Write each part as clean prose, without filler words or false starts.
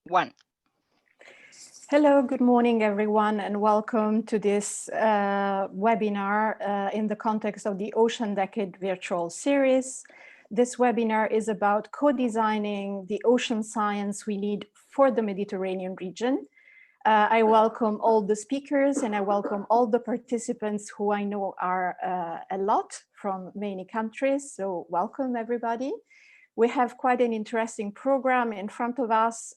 One. Hello, good morning, everyone, and welcome to this webinar in the context of the Ocean Decade virtual series. This webinar is about co-designing the ocean science we need for the Mediterranean region. I welcome all the speakers and I welcome all the participants who I know are a lot from many countries. So welcome, everybody. We have quite an interesting program in front of us,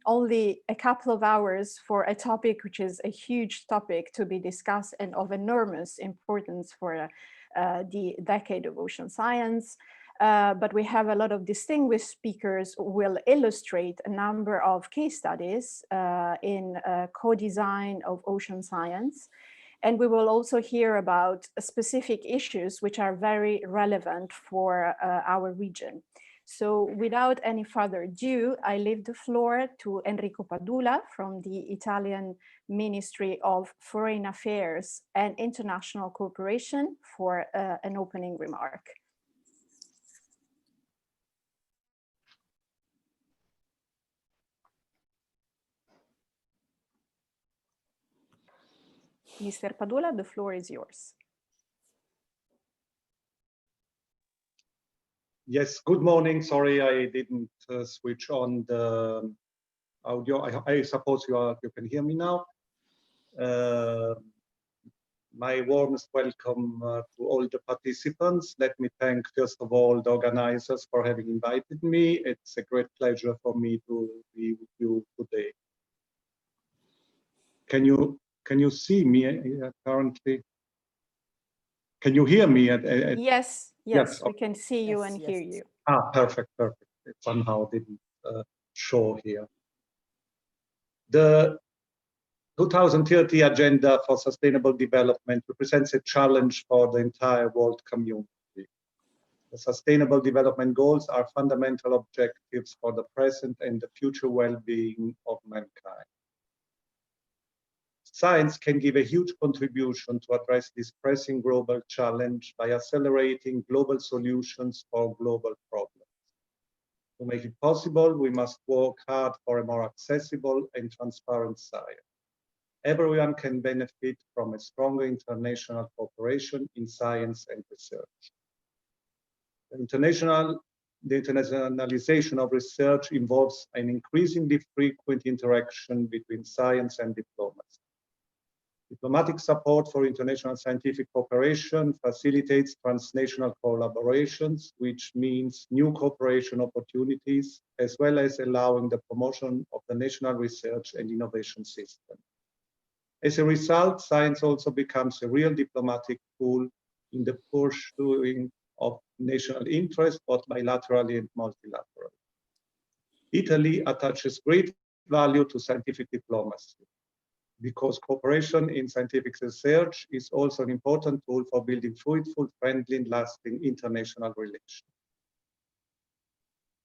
only a couple of hours for a topic which is a huge topic to be discussed and of enormous importance for the decade of ocean science. But we have a lot of distinguished speakers who will illustrate a number of case studies in co-design of ocean science. And we will also hear about specific issues which are very relevant for our region. So without any further ado, I leave the floor to Enrico Padula from the Italian Ministry of Foreign Affairs and International Cooperation for an opening remark. Mr. Padula, the floor is yours. Yes, good morning. Sorry, I didn't switch on the audio. I suppose you can hear me now. My warmest welcome to all the participants. Let me thank, first of all, the organizers for having invited me. It's a great pleasure for me to be with you today. Can you see me currently? Can you hear me? Yes, Yes, we can see you and hear you. Ah, perfect. It somehow didn't show here. The 2030 Agenda for Sustainable Development represents a challenge for the entire world community. The Sustainable Development Goals are fundamental objectives for the present and the future well-being of mankind. Science can give a huge contribution to address this pressing global challenge by accelerating global solutions for global problems. To make it possible, we must work hard for a more accessible and transparent science. Everyone can benefit from a stronger international cooperation in science and research. The internationalization of research involves an increasingly frequent interaction between science and diplomacy. Diplomatic support for international scientific cooperation facilitates transnational collaborations, which means new cooperation opportunities, as well as allowing the promotion of the national research and innovation system. As a result, science also becomes a real diplomatic tool in the pursuing of national interest, both bilaterally and multilaterally. Italy attaches great value to scientific diplomacy, because cooperation in scientific research is also an important tool for building fruitful, friendly, and lasting international relations.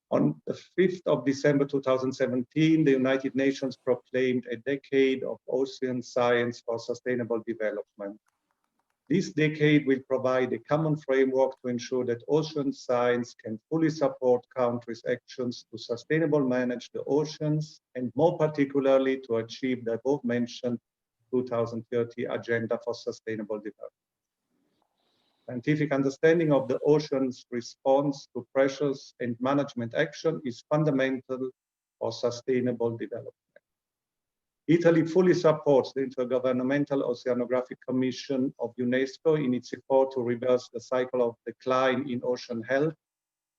On the 5th of December 2017, the United Nations proclaimed a decade of ocean science for sustainable development. This decade will provide a common framework to ensure that ocean science can fully support countries' actions to sustainably manage the oceans, and more particularly to achieve the above-mentioned 2030 Agenda for Sustainable Development. Scientific understanding of the ocean's response to pressures and management action is fundamental for sustainable development. Italy fully supports the Intergovernmental Oceanographic Commission of UNESCO in its effort to reverse the cycle of decline in ocean health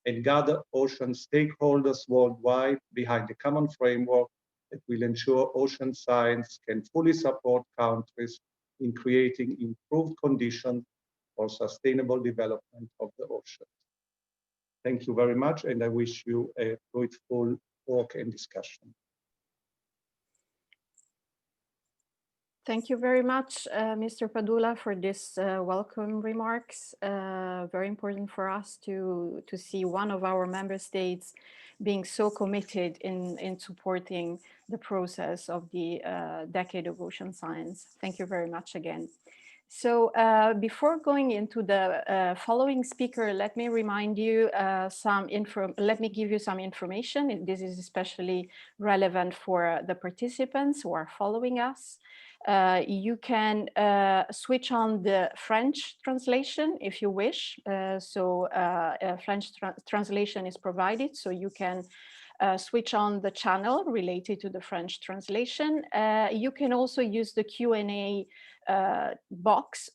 and gather ocean stakeholders worldwide behind a common framework that will ensure ocean science can fully support countries in creating improved conditions for sustainable development of the ocean. Thank you very much, and I wish you a fruitful talk and discussion. Thank you very much, Mr. Padula, for this welcome remarks. Very important for us to see one of our member states being so committed in supporting the process of the Decade of Ocean Science. Thank you very much again. So before going into the following speaker, let me remind you let me give you some information. This is especially relevant for the participants who are following us. You can switch on the French translation if you wish. French translation is provided, so you can switch on the channel related to the French translation. You can also use the Q&A box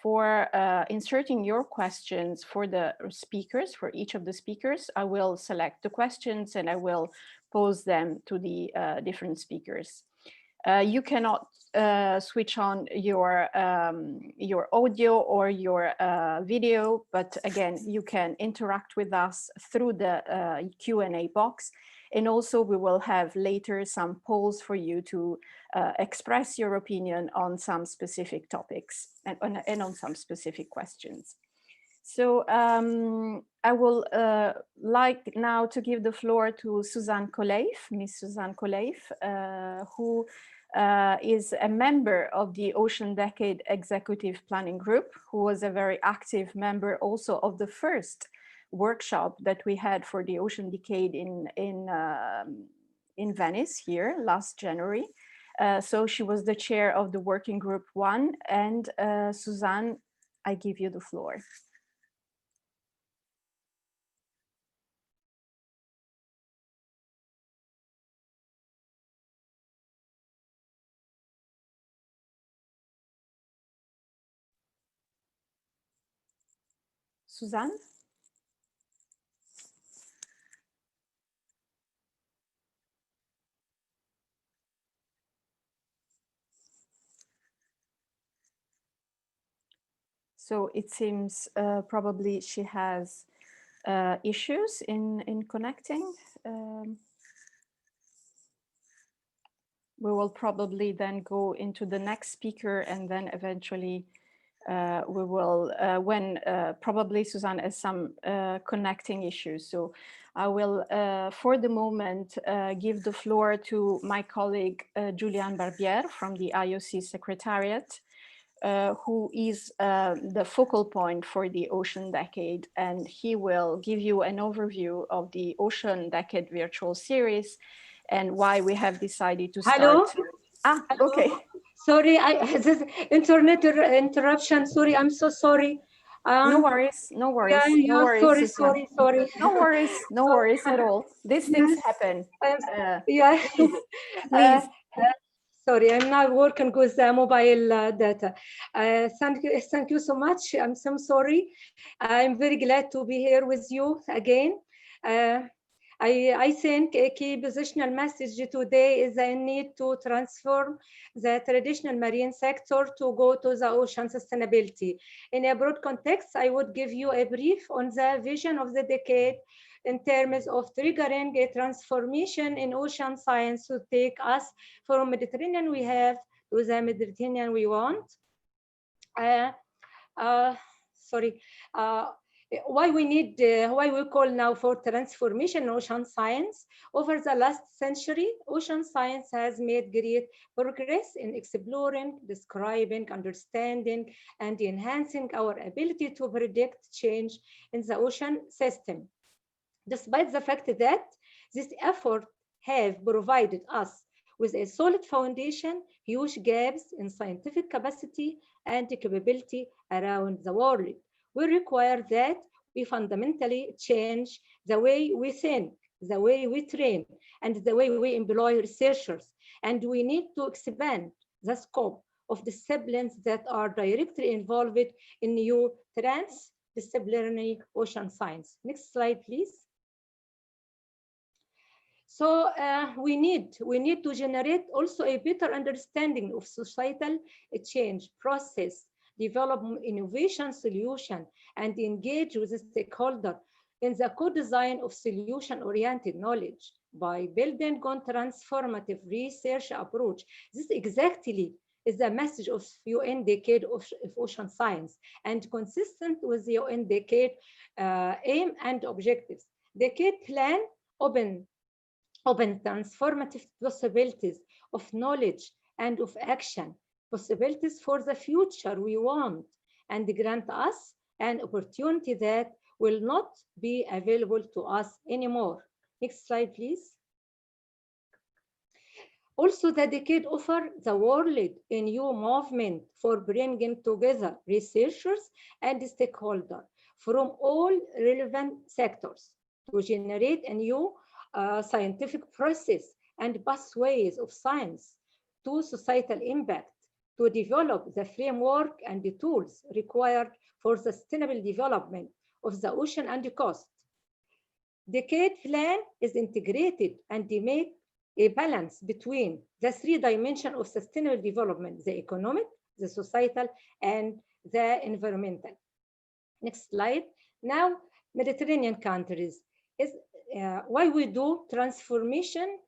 for inserting your questions for the speakers, for each of the speakers. I will select the questions and I will pose them to the different speakers. You cannot switch on your audio or your video, but again, you can interact with us through the Q&A box. And also we will have later some polls for you to express your opinion on some specific topics and on some specific questions. So I will like now to give the floor to Suzan Koleif, Ms. Suzan Koleif, who is a member of the Ocean Decade Executive Planning Group, who was a very active member also of the first workshop that we had for the Ocean Decade in Venice here last January. So she was the chair of the Working Group 1. And Suzan, I give you the floor. Suzan? So it seems probably she has issues in connecting. We will probably then go into the next speaker, and then eventually we will, probably Suzan has some connecting issues. So I will, for the moment, give the floor to my colleague, Julian Barbière from the IOC Secretariat, who is the focal point for the Ocean Decade. And he will give you an overview of the Ocean Decade virtual series and why we have decided to start. Hello? Ah, Hello? okay. Sorry, this internet interruption. Sorry, I'm so sorry. No worries, no worries. Yeah, no worries, sorry. No worries at all. These things happen. Yeah. Please. Sorry, I'm now working with mobile data. Thank you so much. I'm so sorry. I'm very glad to be here with you again. I think a key positional message today is the need to transform the traditional marine sector to go to the ocean sustainability. In a broad context, I would give you a brief on the vision of the decade in terms of triggering a transformation in ocean science to take us from Mediterranean we have to the Mediterranean we want. Why we call now for transformation in ocean science. Over the last century, ocean science has made great progress in exploring, describing, understanding, and enhancing our ability to predict change in the ocean system. Despite the fact that this effort have provided us with a solid foundation, huge gaps in scientific capacity and capability around the world. We require that we fundamentally change the way we think, the way we train, and the way we employ researchers. And we need to expand the scope of disciplines that are directly involved in new transdisciplinary ocean science. Next slide, please. So we need to generate also a better understanding of societal change process, develop innovation solution, and engage with the stakeholder in the co-design of solution-oriented knowledge by building on transformative research approach. This exactly is the message of UN Decade of Ocean Science and consistent with the UN Decade aim and objectives. Decade plan open transformative possibilities of knowledge and of action possibilities for the future we want, and grant us an opportunity that will not be available to us anymore. Next slide, please. Also, the decade offered the world a new movement for bringing together researchers and stakeholders from all relevant sectors to generate a new scientific process and pathways of science to societal impact, to develop the framework and the tools required for sustainable development of the ocean and the coast. Decade plan is integrated and they make a balance between the three dimensions of sustainable development: the economic, the societal, and the environmental. Next slide. Now, Mediterranean countries is why we do transformation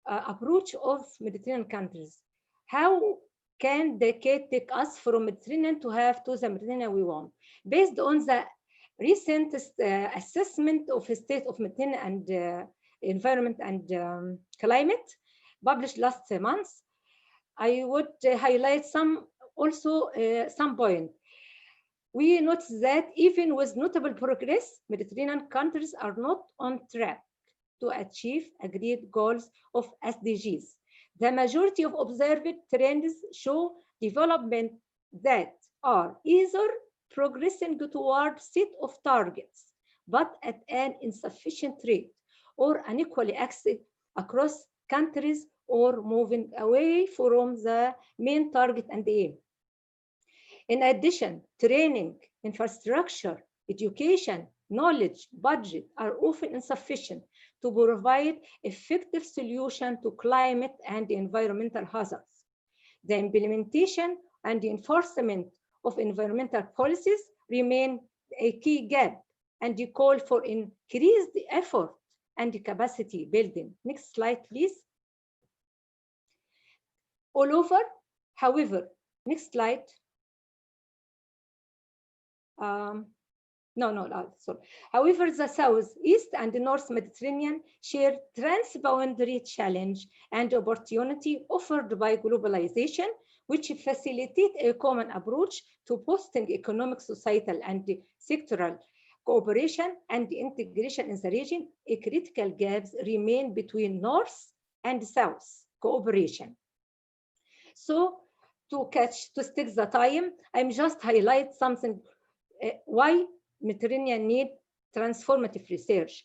approach of Mediterranean countries. How can decade take us from Mediterranean to have to the Mediterranean we want? Based on the recent assessment of the state of Mediterranean and environment and climate published last month, I would highlight some point. We notice that even with notable progress, Mediterranean countries are not on track to achieve agreed goals of SDGs. The majority of observed trends show development that are either progressing toward set of targets, but at an insufficient rate, or unequally access across countries, or moving away from the main target and aim. In addition, training, infrastructure, education, knowledge, budget are often insufficient to provide effective solutions to climate and environmental hazards. The implementation and the enforcement of environmental policies remain a key gap, and the call for increased effort and capacity building. Next slide, please. All over, however, next slide. Sorry. However, the South, East, and the North Mediterranean share transboundary challenge and opportunity offered by globalization, which facilitate a common approach to fostering economic, societal, and sectoral cooperation and integration in the region. A critical gaps remain between North and South cooperation. So, to stick the time, I'm just highlight something. Why Mediterranean need transformative research.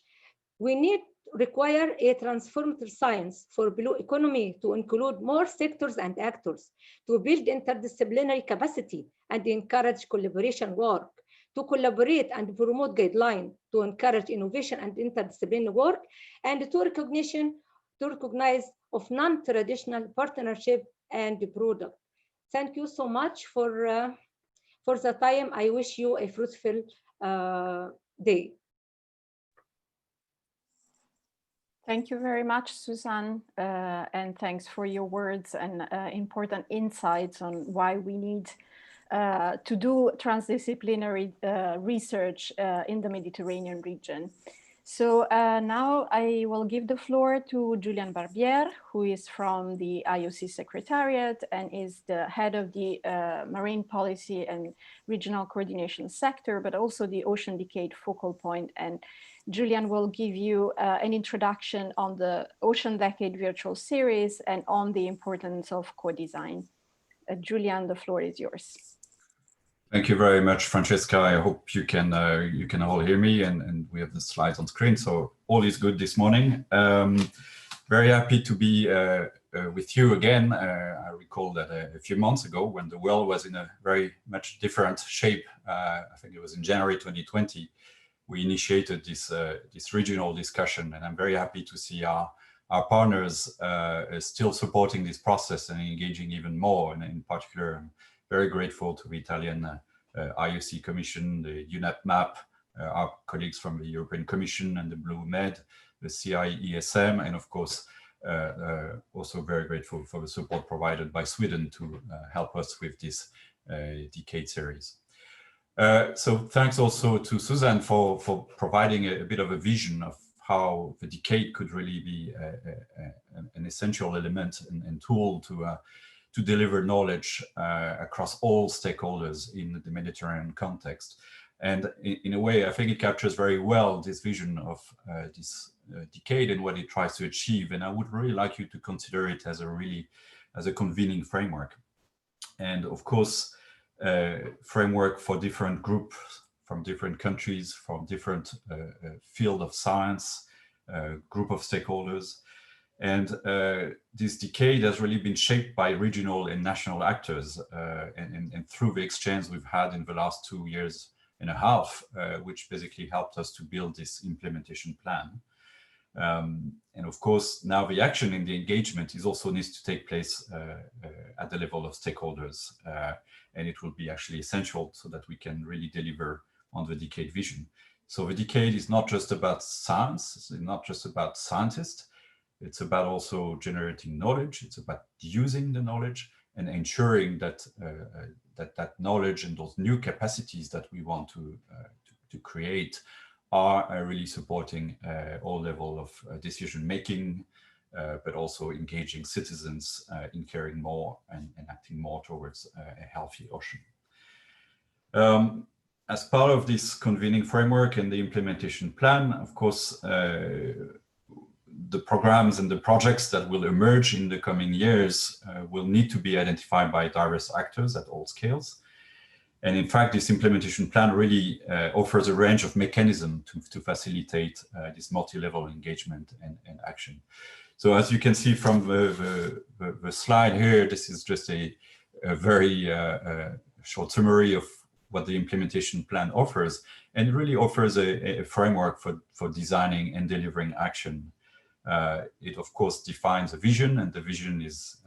We require a transformative science for blue economy to include more sectors and actors, to build interdisciplinary capacity and encourage collaboration work, to collaborate and promote guidelines, to encourage innovation and interdisciplinary work, and to recognize of non-traditional partnership and product. Thank you so much for the time. I wish you a fruitful day. Thank you very much, Suzan, and thanks for your words and important insights on why we need to do transdisciplinary research in the Mediterranean region. So now I will give the floor to Julian Barbière, who is from the IOC Secretariat and is the head of the Marine Policy and Regional Coordination Sector, but also the Ocean Decade Focal Point. And Julian will give you an introduction on the Ocean Decade Virtual Series and on the importance of co-design. Julian, the floor is yours. Thank you very much, Francesca. I hope you can all hear me, and we have the slides on screen, so all is good this morning. Very happy to be with you again. I recall that a few months ago, when the world was in a very much different shape, I think it was in January 2020, we initiated this regional discussion, and I'm very happy to see our partners still supporting this process and engaging even more. And in particular, I'm very grateful to the Italian IOC Commission, the UNEP MAP, our colleagues from the European Commission and the BlueMed, the CIESM, and of course, also very grateful for the support provided by Sweden to help us with this decade series. So thanks also to Suzan for providing a bit of a vision of how the decade could really be an essential element and tool to deliver knowledge across all stakeholders in the Mediterranean context. And in a way, I think it captures very well this vision of this decade and what it tries to achieve. And I would really like you to consider it as a convening framework. And of course, framework for different groups from different countries, from different field of science, group of stakeholders. And this decade has really been shaped by regional and national actors and through the exchange we've had in the last 2 years and a half, which basically helped us to build this implementation plan. And of course, now the action and the engagement also needs to take place at the level of stakeholders. And it will be actually essential so that we can really deliver on the decade vision. So the decade is not just about science, it's not just about scientists, it's about also generating knowledge, it's about using the knowledge and ensuring that that knowledge and those new capacities that we want to create are really supporting all levels of decision-making, but also engaging citizens in caring more and acting more towards a healthy ocean. As part of this convening framework and the implementation plan, of course, the programs and the projects that will emerge in the coming years will need to be identified by diverse actors at all scales. And in fact, this implementation plan really offers a range of mechanisms to facilitate this multi-level engagement and action. So as you can see from the slide here, this is just a very short summary of what the implementation plan offers, and it really offers a framework for designing and delivering action. It of course defines a vision, and the vision is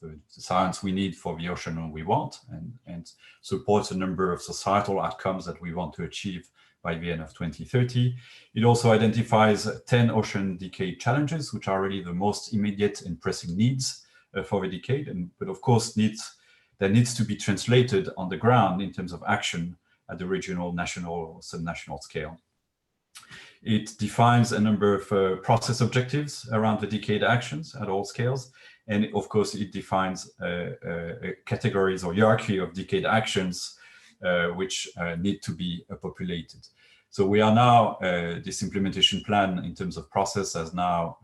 the science we need for the ocean we want, and supports a number of societal outcomes that we want to achieve by the end of 2030. It also identifies 10 ocean decade challenges, which are really the most immediate and pressing needs for the decade, but of course that needs to be translated on the ground in terms of action at the regional, national, or subnational scale. It defines a number of process objectives around the decade actions at all scales. And of course, it defines categories or hierarchy of decade actions which need to be populated. So we are now, this implementation plan in terms of process is now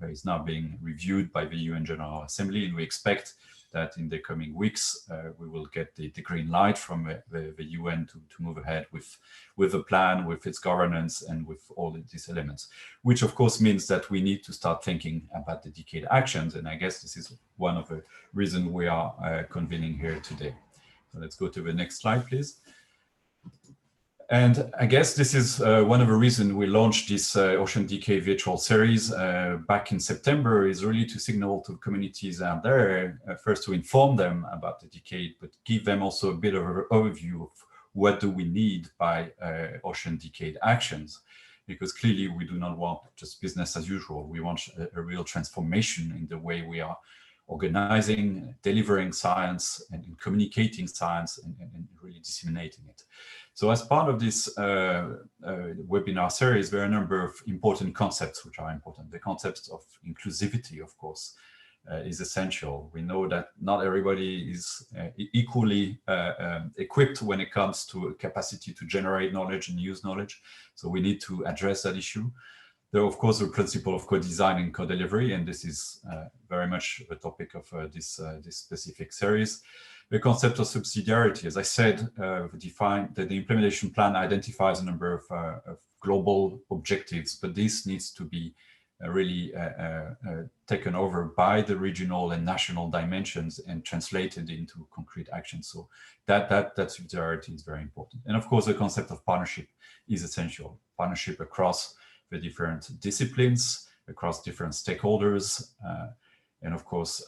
being reviewed by the UN General Assembly, and we expect that in the coming weeks, we will get the green light from the UN to move ahead with the plan, with its governance, and with all of these elements, which of course means that we need to start thinking about the decade actions. And I guess this is one of the reasons we are convening here today. So let's go to the next slide, please. And I guess this is one of the reasons we launched this Ocean Decade virtual series back in September, is really to signal to communities out there, first to inform them about the decade, but give them also a bit of an overview of what do we need by Ocean Decade actions. Because clearly we do not want just business as usual. We want a real transformation in the way we are organizing, delivering science, and communicating science, and really disseminating it. So as part of this webinar series, there are a number of important concepts which are important. The concept of inclusivity, of course, is essential. We know that not everybody is equally equipped when it comes to a capacity to generate knowledge and use knowledge. So we need to address that issue. There are, of course, the principle of co-design and co-delivery, and this is very much the topic of this specific series. The concept of subsidiarity, as I said, the implementation plan identifies a number of global objectives, but this needs to be really taken over by the regional and national dimensions and translated into concrete action. So that subsidiarity is very important. And of course, the concept of partnership is essential. Partnership across the different disciplines, across different stakeholders. And of course,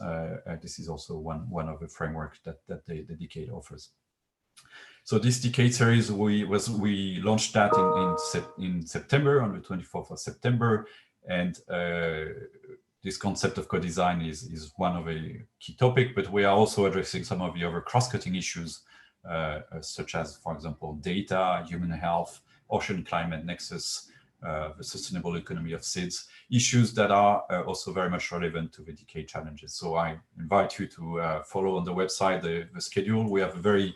this is also one of the frameworks that the decade offers. So this decade series, we launched that in September, on the 24th of September. And this concept of co-design is one of a key topic, but we are also addressing some of the other cross-cutting issues, such as, for example, data, human health, ocean climate nexus, the sustainable economy of seeds, issues that are also very much relevant to the decade challenges. So I invite you to follow on the website the schedule. We have a very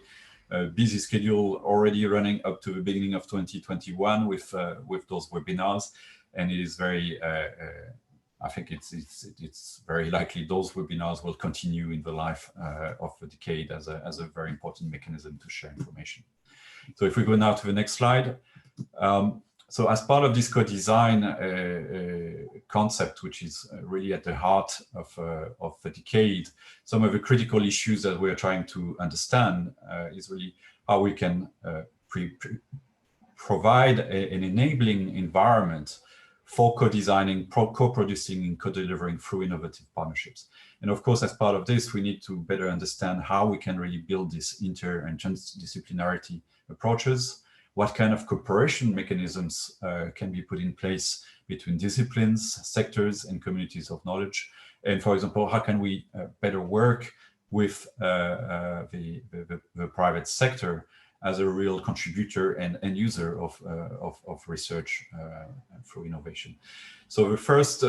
busy schedule already running up to the beginning of 2021 with those webinars, and it is very I think it's very likely those webinars will continue in the life of the decade as a very important mechanism to share information. So if we go now to the next slide. So as part of this co-design concept, which is really at the heart of the decade, some of the critical issues that we're trying to understand is really how we can provide an enabling environment for co-designing, co-producing, and co-delivering through innovative partnerships. And of course, as part of this, we need to better understand how we can really build this inter and transdisciplinarity approaches. What kind of cooperation mechanisms can be put in place between disciplines, sectors, and communities of knowledge? And for example, how can we better work with the private sector as a real contributor and user of research through innovation? So the first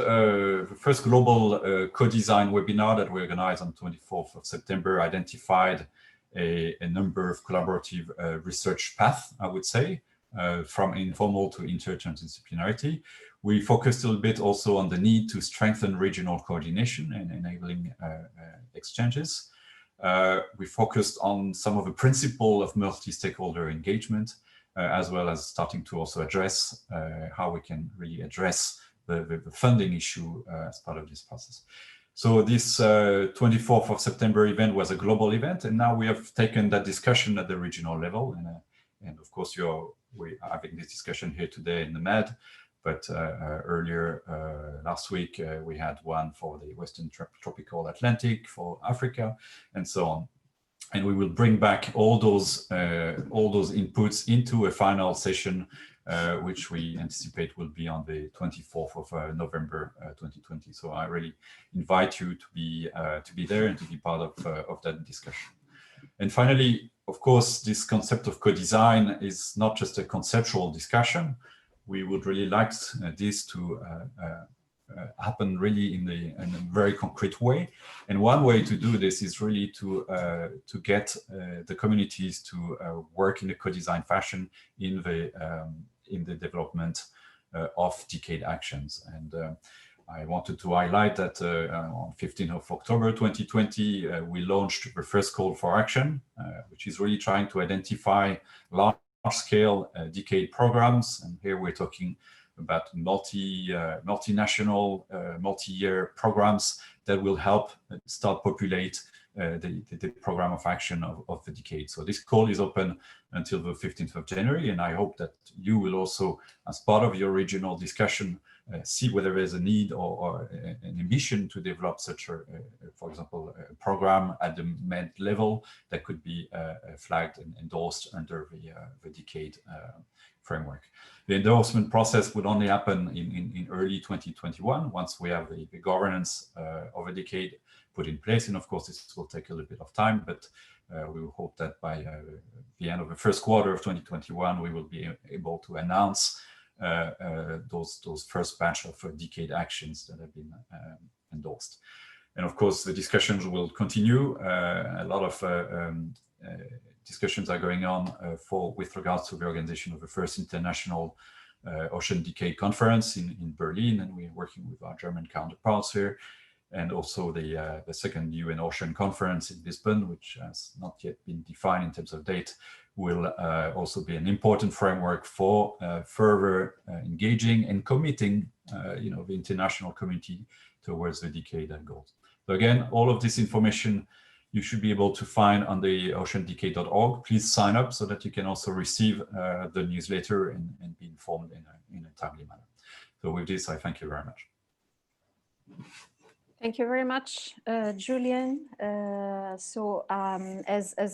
global co-design webinar that we organized on 24th of September identified a number of collaborative research paths, I would say, from informal to interdisciplinarity. We focused a little bit also on the need to strengthen regional coordination and enabling exchanges. We focused on some of the principles of multi-stakeholder engagement, as well as starting to also address how we can really address the funding issue as part of this process. So this 24th of September event was a global event, and now we have taken that discussion at the regional level. And of course, we're having this discussion here today in the Med, but earlier last week, we had one for the Western Tropical Atlantic, for Africa, and so on. And we will bring back all those inputs into a final session, which we anticipate will be on the 24th of November 2020. So I really invite you to be there and to be part of that discussion. And finally, of course, this concept of co-design is not just a conceptual discussion. We would really like this to happen really in a very concrete way. And one way to do this is really to get the communities to work in a co-design fashion in the development of decade actions. And I wanted to highlight that on 15th of October 2020, we launched the first call for action, which is really trying to identify large-scale decade programs. And here we're talking about multinational, multi-year programs that will help start populate the program of action of the decade. So this call is open until the 15th of January, and I hope that you will also, as part of your regional discussion, see whether there's a need or an ambition to develop such a, for example, a program at the MED level that could be flagged and endorsed under the decade framework. The endorsement process would only happen in early 2021 once we have the governance of a decade put in place. And of course, this will take a little bit of time, but we will hope that by the end of the first quarter of 2021, we will be able to announce those first batch of decade actions that have been endorsed. And of course, the discussions will continue. A lot of discussions are going on with regards to the organization of the first international Ocean Decade Conference in Berlin, and we're working with our German counterparts here, and also the second UN Ocean Conference in Lisbon, which has not yet been defined in terms of date, will also be an important framework for further engaging and committing the international community towards the decade goals. So again, all of this information you should be able to find on the oceandecade.org. Please sign up so that you can also receive the newsletter and be informed in a timely manner. So with this, I thank you very much. Thank you very much, Julian. As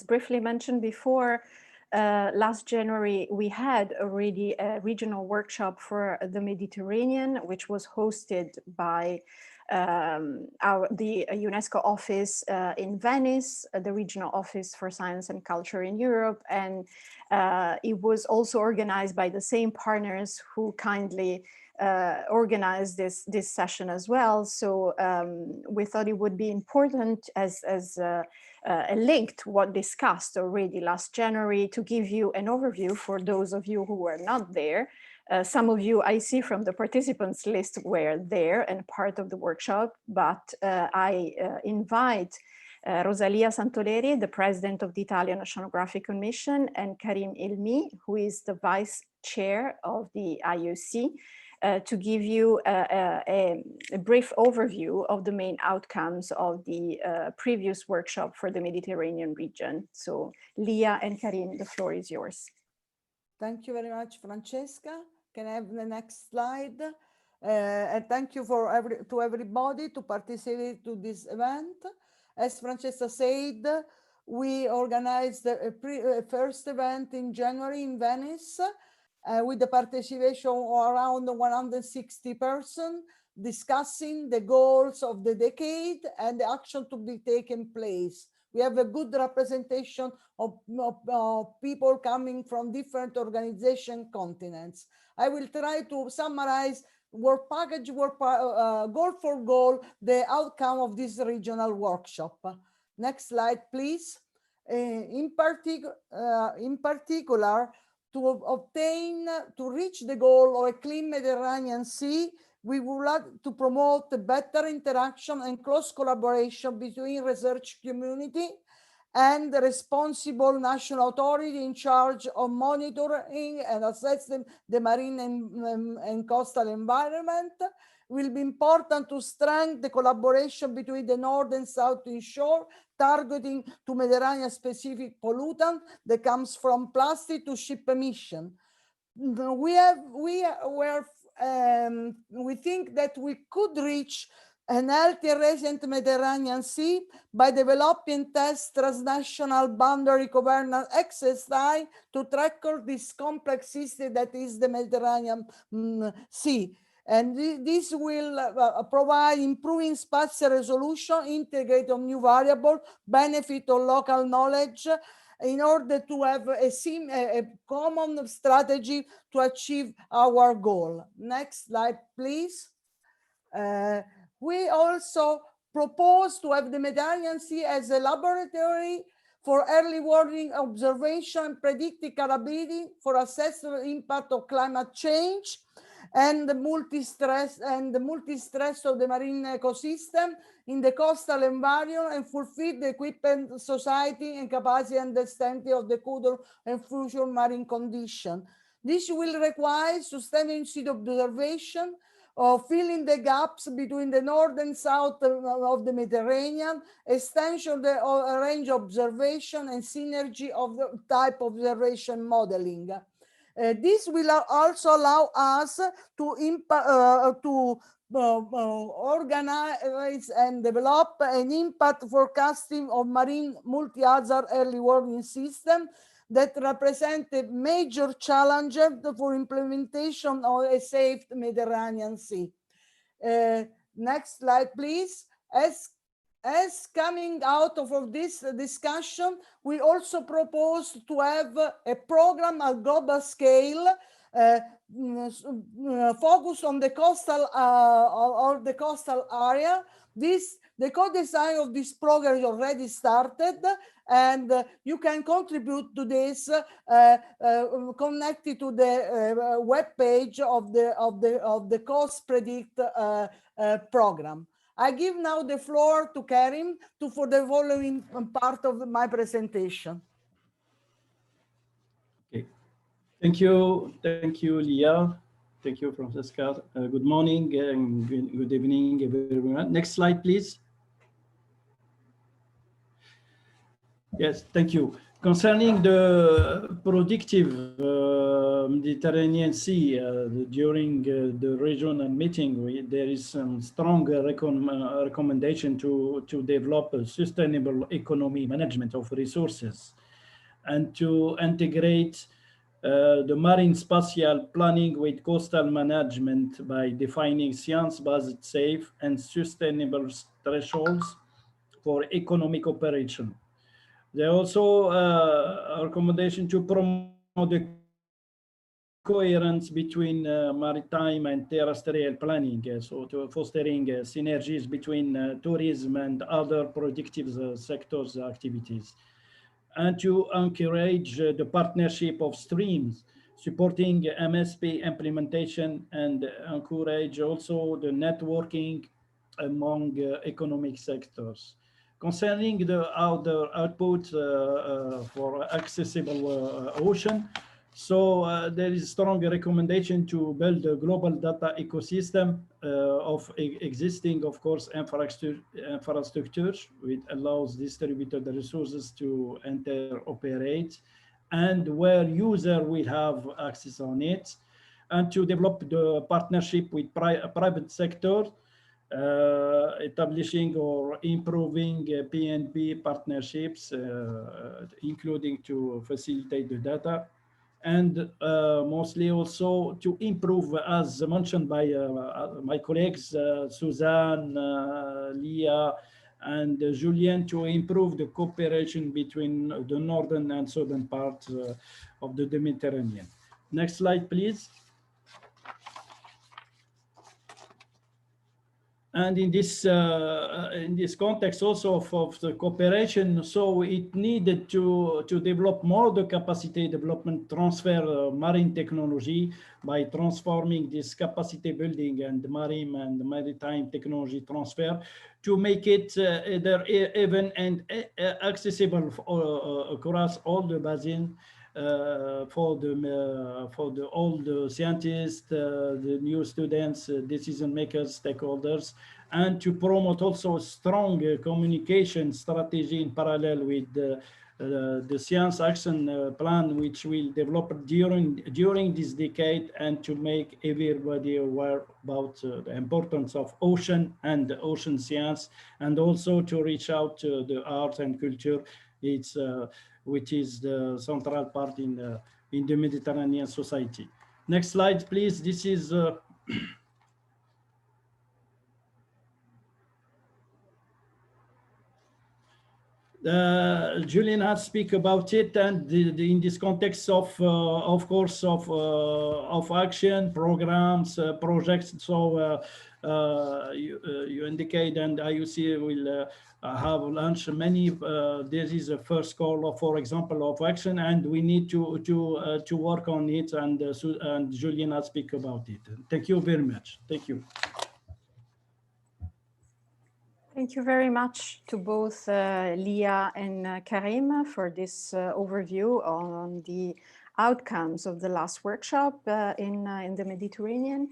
briefly mentioned before, last January, we had already a regional workshop for the Mediterranean, which was hosted by the UNESCO office in Venice, the regional office for science and culture in Europe, and it was also organized by the same partners who kindly organized this session as well. So we thought it would be important as a link to what discussed already last January to give you an overview for those of you who were not there. Some of you I see from the participants list were there and part of the workshop, but I invite Rosalia Santoleri, the president of the Italian Oceanographic Commission, and Karim Hilmi, who is the vice chair of the IOC, to give you a brief overview of the main outcomes of the previous workshop for the Mediterranean region. So Leah and Karim, the floor is yours. Thank you very much, Francesca. Can I have the next slide? And thank you to everybody to participate to this event. As Francesca said, we organized a first event in January in Venice with the participation of around 160 persons, discussing the goals of the decade and the action to be taken place. We have a good representation of people coming from different organization continents. I will try to summarize work package, goal for goal, the outcome of this regional workshop. Next slide, please. In particular, to reach the goal of a clean Mediterranean Sea, we would like to promote a better interaction and close collaboration between research community and the responsible national authority in charge of monitoring and assessing the marine and coastal environment. It will be important to strengthen the collaboration between the north and south shore, targeting to Mediterranean specific pollutant that comes from plastic to ship emission. We think that we could reach an healthy resilient Mediterranean Sea by developing test transnational boundary governance exercise to tackle this complex system that is the Mediterranean Sea. And this will provide improving spatial resolution, integrate of new variable, benefit of local knowledge, in order to have a common strategy to achieve our goal. Next slide, please. We also propose to have the Mediterranean Sea as a laboratory for early warning observation and predictive capability for assessing the impact of climate change and the multi-stress of the marine ecosystem in the coastal environment, and fulfill the equipment society and capacity understanding of the current and future marine condition. This will require sustained sea observation, of filling the gaps between the north and south of the Mediterranean, extension of the range of observation and synergy of the type observation modeling. This will also allow us to organize and develop an impact forecasting of marine multi-hazard early warning system that represent a major challenge for implementation of a safe Mediterranean Sea. Next slide, please. As coming out of this discussion, we also propose to have a program at global scale focus on the coastal area. The co-design of this program is already started, and you can contribute to this connected to the web page of the Coast Predict program. I give now the floor to Karim for the following part of my presentation. Okay. Thank you, Leah. Thank you, Francesca. Good morning and good evening, everyone. Next slide, please. Yes, thank you. Concerning the predictive Mediterranean Sea, during the regional meeting, there is some strong recommendation to develop a sustainable economy management of resources and to integrate the marine spatial planning with coastal management by defining science-based, safe, and sustainable thresholds for economic operation. There also a recommendation to promote the coherence between maritime and terrestrial planning, so to fostering synergies between tourism and other productive sectors activities, and to encourage the partnership of streams, supporting MSP implementation, and encourage also the networking among economic sectors. Concerning the other output for accessible ocean, so there is strong recommendation to build a global data ecosystem of existing, of course, infrastructure, which allows distributed resources to interoperate, and where user will have access on it, and to develop the partnership with private sector, establishing or improving PNP partnerships, including to facilitate the data, and mostly also to improve, as mentioned by my colleagues, Suzan, Leah, and Julian, to improve the cooperation between the northern and southern parts of the Mediterranean. Next slide, please. And in this context also of the cooperation, so it needed to develop more the capacity development transfer marine technology by transforming this capacity building and marine and maritime technology transfer to make it either even and accessible across all the basin for all the scientists, the new students, decision makers, stakeholders, and to promote also a strong communication strategy in parallel with the science action plan, which will develop during this decade, and to make everybody aware about the importance of ocean and ocean science, and also to reach out to the art and culture. It's which is the central part in the Mediterranean society. Next slide, please. This is Julian has speak about it, and in this context of course of action programs, projects. So you indicate, and IUC will have launched many. This is a first call, for example, of action, and we need to work on it. And Julian has speak about it. Thank you very much. Thank you. Thank you very much to both Leah and Karim for this overview on the outcomes of the last workshop in the Mediterranean.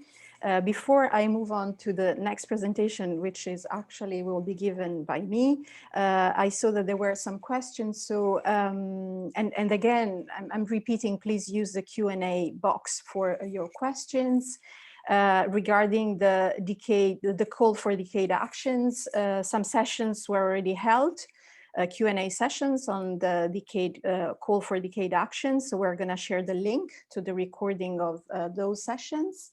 Before I move on to the next presentation, which is actually will be given by me, I saw that there were some questions. So, and again, I'm repeating, please use the Q&A box for your questions. Regarding the call for decade actions, some sessions were already held, Q&A sessions on the call for decade actions. So we're going to share the link to the recording of those sessions.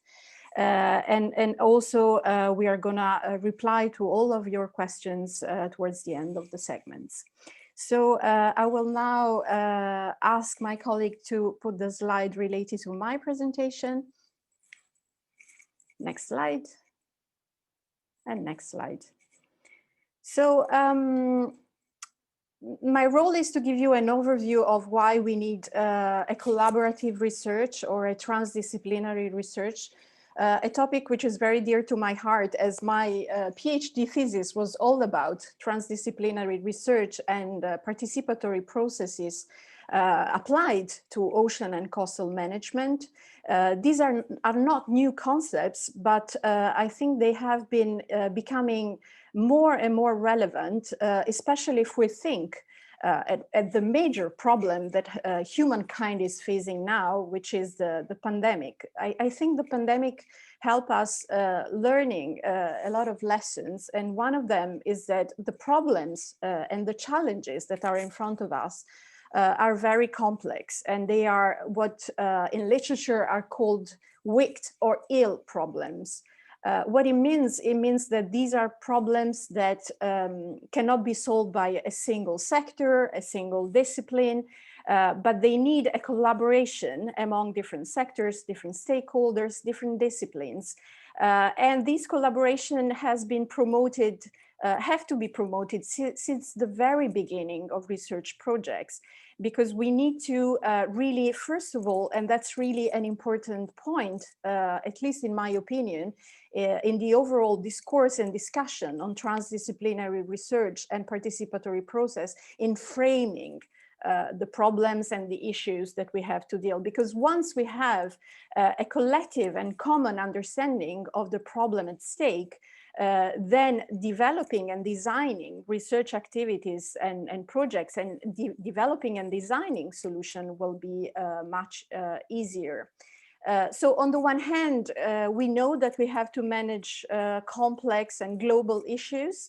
And also we are going to reply to all of your questions towards the end of the segments. So I will now ask my colleague to put the slide related to my presentation. Next slide, and next slide. So my role is to give you an overview of why we need a collaborative research or a transdisciplinary research, a topic which is very dear to my heart, as my PhD thesis was all about transdisciplinary research and participatory processes applied to ocean and coastal management. These are not new concepts, but I think they have been becoming more and more relevant, especially if we think at the major problem that humankind is facing now, which is the pandemic. I think the pandemic helped us learning a lot of lessons. And one of them is that the problems and the challenges that are in front of us are very complex, and they are what in literature are called wicked or ill problems. What it means that these are problems that cannot be solved by a single sector, a single discipline, but they need a collaboration among different sectors, different stakeholders, different disciplines. And this collaboration has been promoted, have to be promoted since the very beginning of research projects, because we need to really, first of all, and that's really an important point, at least in my opinion, in the overall discourse and discussion on transdisciplinary research and participatory process in framing the problems and the issues that we have to deal. Because once we have a collective and common understanding of the problem at stake, then developing and designing research activities and projects and developing and designing solution will be much easier. So on the one hand, we know that we have to manage complex and global issues,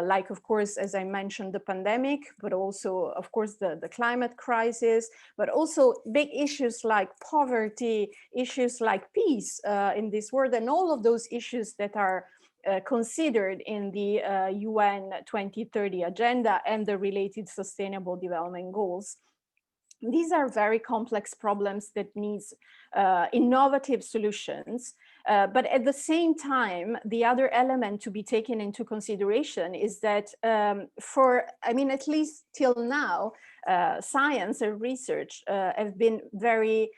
like, of course, as I mentioned, the pandemic, but also, of course, the climate crisis, but also big issues like poverty, issues like peace in this world, and all of those issues that are considered in the UN 2030 agenda and the related sustainable development goals. These are very complex problems that needs innovative solutions. But at the same time, the other element to be taken into consideration is that at least till now, science and research have been very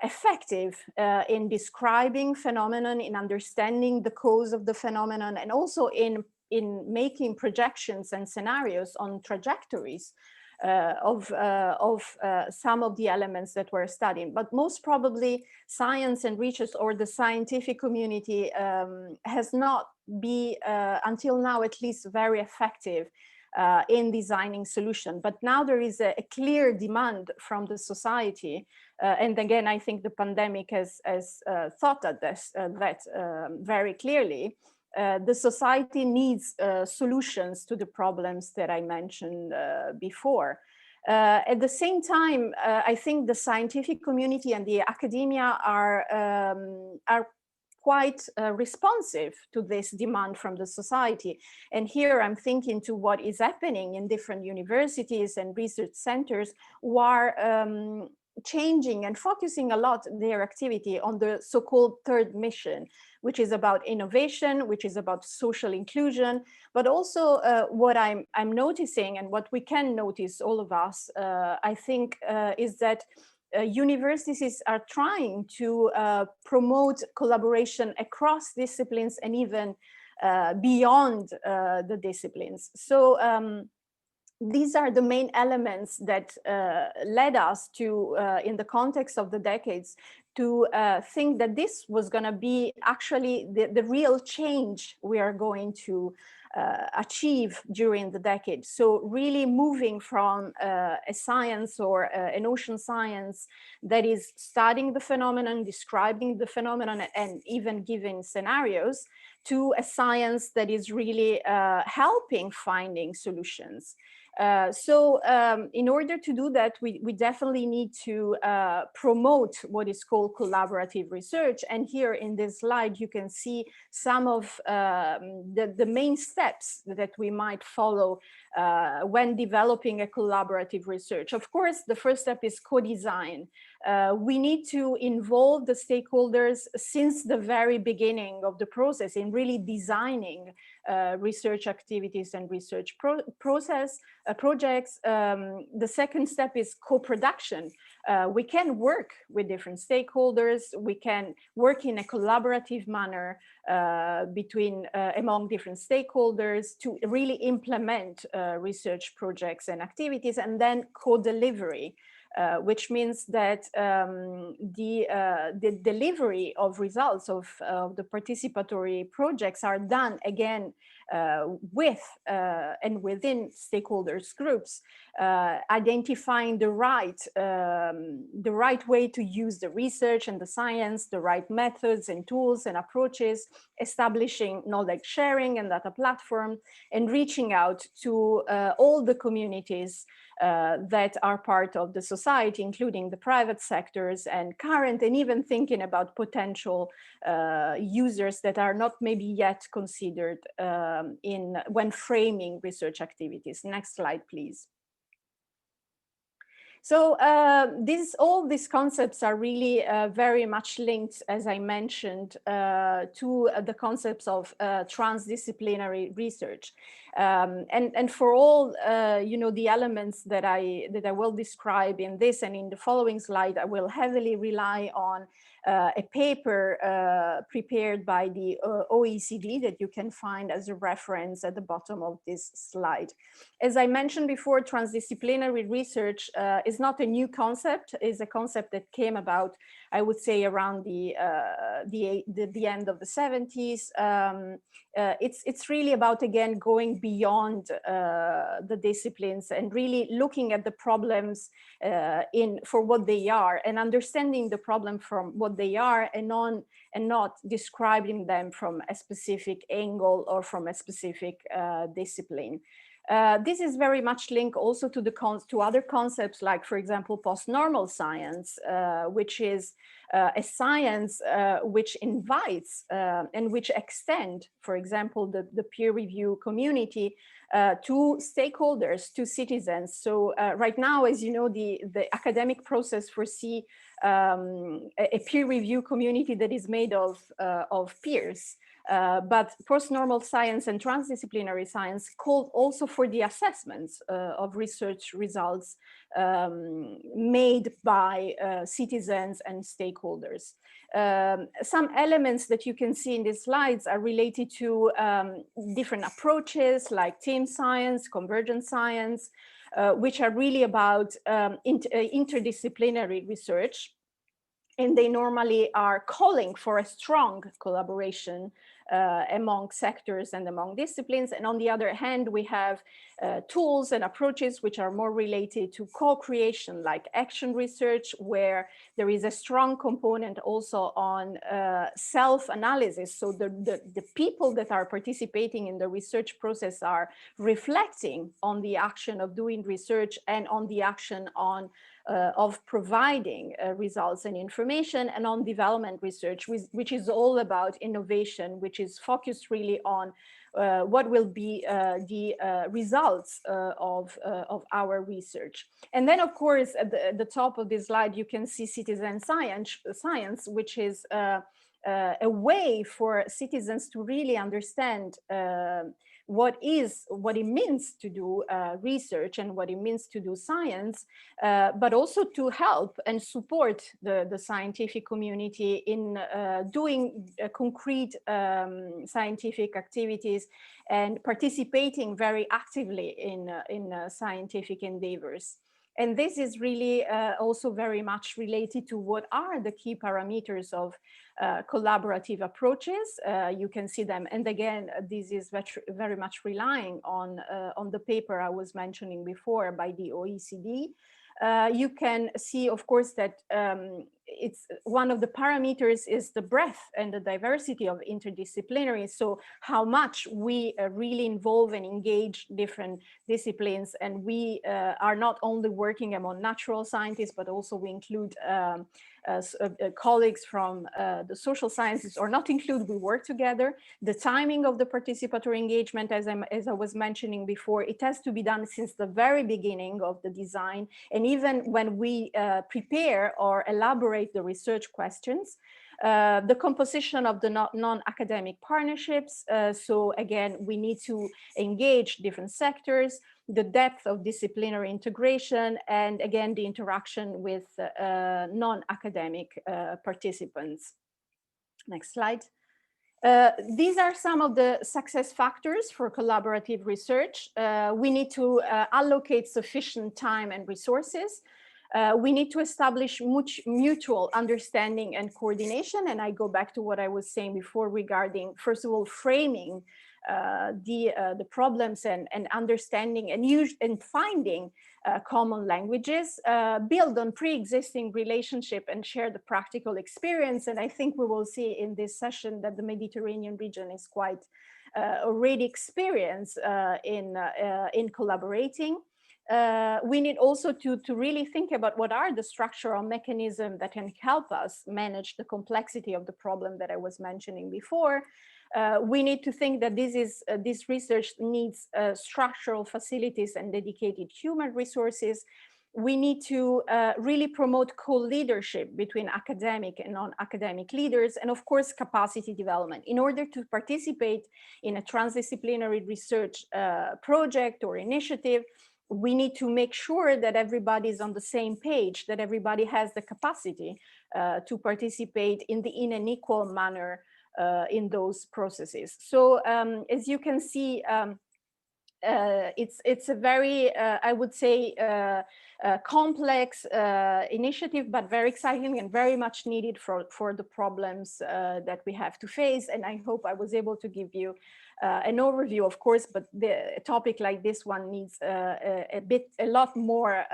effective in describing phenomenon, in understanding the cause of the phenomenon, and also in making projections and scenarios on trajectories of some of the elements that we're studying. But most probably science and research, or the scientific community, has not been, until now at least, very effective in designing solutions. But now there is a clear demand from the society. And again, I think the pandemic has thought at this, that very clearly. The society needs solutions to the problems that I mentioned before. At the same time, I think the scientific community and the academia are quite responsive to this demand from the society. And here I'm thinking to what is happening in different universities and research centers who are changing and focusing a lot their activity on the so-called third mission, which is about innovation, which is about social inclusion, but also what I'm noticing, and what we can notice, all of us, I think, is that universities are trying to promote collaboration across disciplines and even beyond the disciplines. So these are the main elements that led us to, in the context of the decades, to think that this was going to be actually the real change we are going to achieve during the decade. So really moving from a science or an ocean science that is studying the phenomenon, describing the phenomenon, and even giving scenarios, to a science that is really helping finding solutions. So in order to do that, we definitely need to promote what is called collaborative research. And here in this slide, you can see some of the main steps that we might follow when developing a collaborative research. Of course, the first step is co-design. We need to involve the stakeholders since the very beginning of the process in really designing research activities and research projects. The second step is co-production. We can work with different stakeholders. We can work in a collaborative manner among different stakeholders to really implement research projects and activities, and then co-delivery. Which means that the delivery of results of the participatory projects are done again with and within stakeholders groups, identifying the right way to use the research and the science, the right methods and tools and approaches, establishing knowledge sharing and data platform, and reaching out to all the communities that are part of the society, including the private sectors and current, and even thinking about potential users that are not maybe yet considered when framing research activities. Next slide, please. So all these concepts are really very much linked, as I mentioned, to the concepts of transdisciplinary research. And for all the elements that I will describe in this and in the following slide, I will heavily rely on a paper prepared by the OECD that you can find as a reference at the bottom of this slide. As I mentioned before, transdisciplinary research is not a new concept. It's a concept that came about, I would say, around the end of the 70s. It's really about, again, going beyond the disciplines and really looking at the problems for what they are, and understanding the problem from what they are, and not describing them from a specific angle or from a specific discipline. This is very much linked also to other concepts, like, for example, post-normal science, which is a science which invites and which extend, for example, the peer review community to stakeholders, to citizens. So right now, as you know, the academic process foresee a peer review community that is made of peers. But post-normal science and transdisciplinary science called also for the assessments of research results made by citizens and stakeholders. Some elements that you can see in these slides are related to different approaches like team science, convergent science, which are really about interdisciplinary research. And they normally are calling for a strong collaboration among sectors and among disciplines. And on the other hand, we have tools and approaches which are more related to co-creation, like action research, where there is a strong component also on self-analysis. So the people that are participating in the research process are reflecting on the action of doing research and on the action of providing results and information, and on development research, which is all about innovation, which is focused really on what will be the results of our research. And then, of course, at the top of this slide, you can see citizen science, which is a way for citizens to really understand what it means to do research and what it means to do science, but also to help and support the scientific community in doing concrete scientific activities and participating very actively in scientific endeavors. And this is really also very much related to what are the key parameters of collaborative approaches. You can see them. And again, this is very much relying on the paper I was mentioning before by the OECD. You can see, of course, that it's one of the parameters is the breadth and the diversity of interdisciplinary. So how much we really involve and engage different disciplines. And we are not only working among natural scientists, but also we include colleagues from the social sciences, or not include, we work together. The timing of the participatory engagement, as I was mentioning before, it has to be done since the very beginning of the design. And even when we prepare or elaborate the research questions, the composition of the non-academic partnerships. So again, we need to engage different sectors, the depth of disciplinary integration, and again, the interaction with non-academic participants. Next slide. These are some of the success factors for collaborative research. We need to allocate sufficient time and resources. We need to establish mutual understanding and coordination. And I go back to what I was saying before regarding, first of all, framing the problems and understanding and finding common languages, build on pre-existing relationship and share the practical experience. And I think we will see in this session that the Mediterranean region is quite already experienced in collaborating. We need also to really think about what are the structural mechanisms that can help us manage the complexity of the problem that I was mentioning before. We need to think that this research needs structural facilities and dedicated human resources. We need to really promote co-leadership between academic and non-academic leaders, and of course, capacity development. In order to participate in a transdisciplinary research project or initiative, we need to make sure that everybody is on the same page, that everybody has the capacity to participate in an equal manner in those processes. So as you can see, it's a very, I would say, complex initiative, but very exciting and very much needed for the problems that we have to face. And I hope I was able to give you an overview, of course, but a topic like this one needs a lot more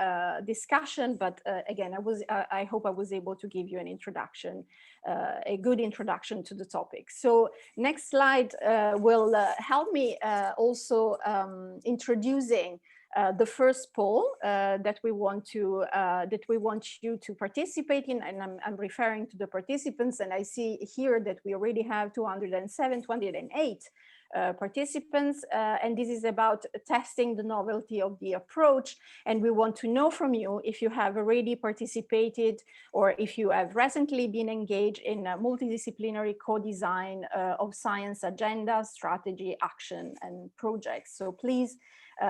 discussion. But again, I hope I was able to give you an introduction, a good introduction to the topic. So next slide will help me also introducing the first poll that we want you to participate in, and I'm referring to the participants, and I see here that we already have 208 participants, and this is about testing the novelty of the approach. And we want to know from you if you have already participated or if you have recently been engaged in a multidisciplinary co-design of science agenda, strategy, action, and projects. So please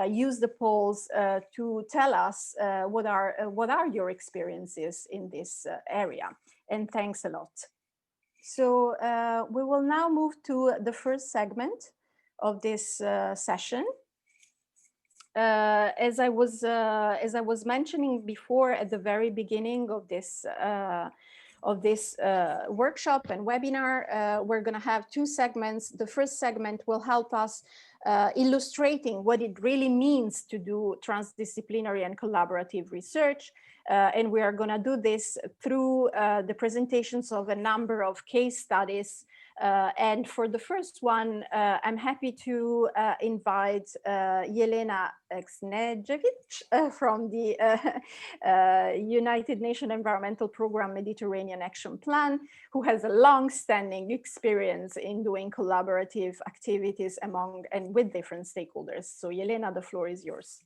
use the polls to tell us what are your experiences in this area. And thanks a lot. So we will now move to the first segment of this session. As I was mentioning before at the very beginning of this workshop and webinar, we're going to have two segments. The first segment will help us illustrating what it really means to do transdisciplinary and collaborative research. And we are going to do this through the presentations of a number of case studies. And for the first one, I'm happy to invite Jelena Knezevic from the United Nations Environmental Programme Mediterranean Action Plan, who has a long-standing experience in doing collaborative activities among and with different stakeholders. So Jelena, the floor is yours.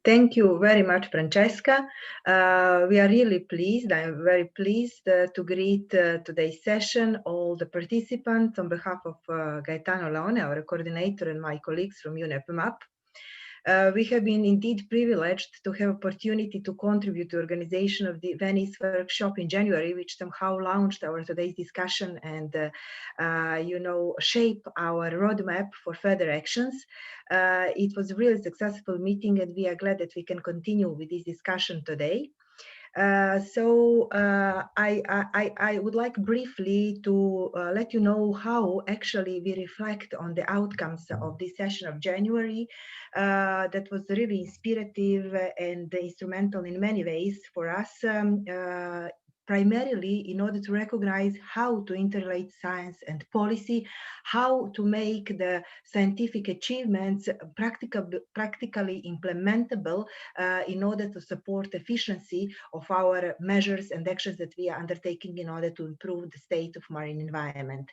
Thank you very much, Francesca. We are really pleased. I'm very pleased to greet today's session, all the participants on behalf of Gaetano Leone, our coordinator, and my colleagues from UNEP MAP. We have been indeed privileged to have opportunity to contribute to organization of the Venice workshop in January, which somehow launched our today's discussion and, shape our roadmap for further actions. It was a really successful meeting, and we are glad that we can continue with this discussion today. I would like briefly to let you know how actually we reflect on the outcomes of this session of January. That was really inspirative and instrumental in many ways for us, primarily in order to recognize how to interrelate science and policy, how to make the scientific achievements practically implementable in order to support efficiency of our measures and actions that we are undertaking in order to improve the state of marine environment.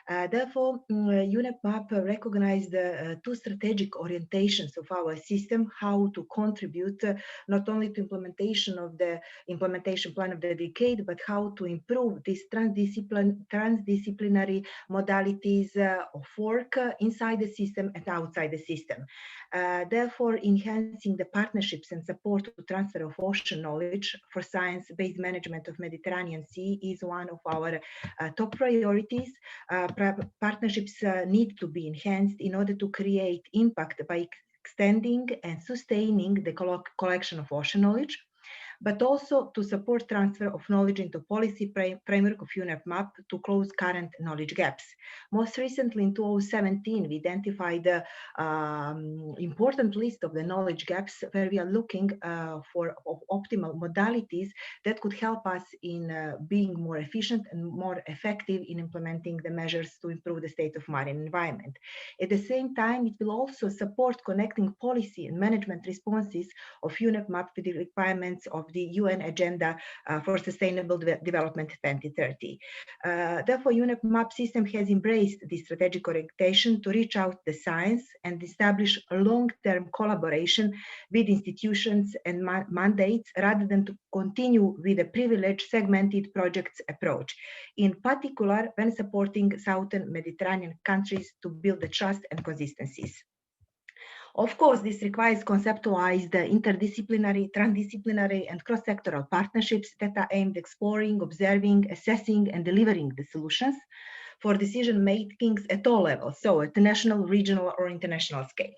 Therefore, UNEP MAP recognized the two strategic orientations of our system, how to contribute not only to implementation of the implementation plan of the decade, but how to improve these transdisciplinary modalities of work inside the system and outside the system. Therefore, enhancing the partnerships and support to transfer of ocean knowledge for science-based management of Mediterranean Sea is one of our top priorities. Partnerships need to be enhanced in order to create impact by extending and sustaining the collection of ocean knowledge. but also to support transfer of knowledge into policy framework of UNEP map to close current knowledge gaps. Most recently in 2017, we identified the important list of the knowledge gaps where we are looking for optimal modalities that could help us in being more efficient and more effective in implementing the measures to improve the state of marine environment. At the same time, it will also support connecting policy and management responses of UNEP map with the requirements of the UN Agenda for Sustainable Development 2030. Therefore, UNEP map system has embraced this strategic orientation to reach out the science and establish a long-term collaboration with institutions and mandates rather than to continue with a privileged segmented projects approach, in particular when supporting Southern Mediterranean countries to build the trust and consistencies. Of course, this requires conceptualized interdisciplinary, transdisciplinary, and cross-sectoral partnerships that are aimed at exploring, observing, assessing, and delivering the solutions for decision makings at all levels, so at the national, regional, or international scale.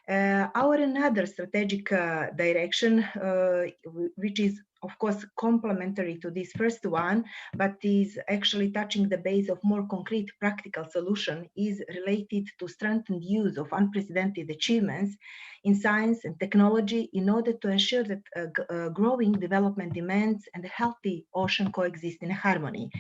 Our another strategic direction, which is of course complementary to this first one, but is actually touching the base of more concrete practical solution, is related to strengthened use of unprecedented achievements in science and technology in order to ensure that growing development demands and a healthy ocean coexist in harmony.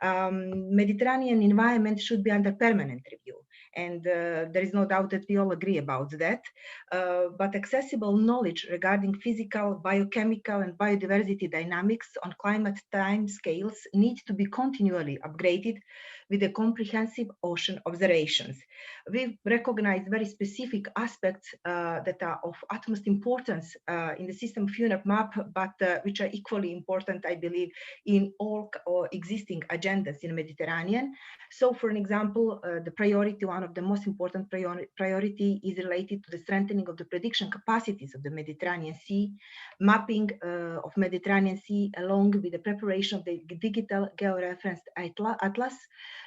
Mediterranean environment should be under permanent review, and there is no doubt that we all agree about that. But accessible knowledge regarding physical, biochemical, and biodiversity dynamics on climate time scales need to be continually upgraded with the comprehensive ocean observations. We've recognized very specific aspects that are of utmost importance in the system of UNEP map, but which are equally important, I believe, in all existing agendas in Mediterranean. So, for an example, the priority, one of the most important priority is related to the strengthening of the prediction capacities of the Mediterranean Sea, mapping of Mediterranean Sea along with the preparation of the digital georeferenced atlas,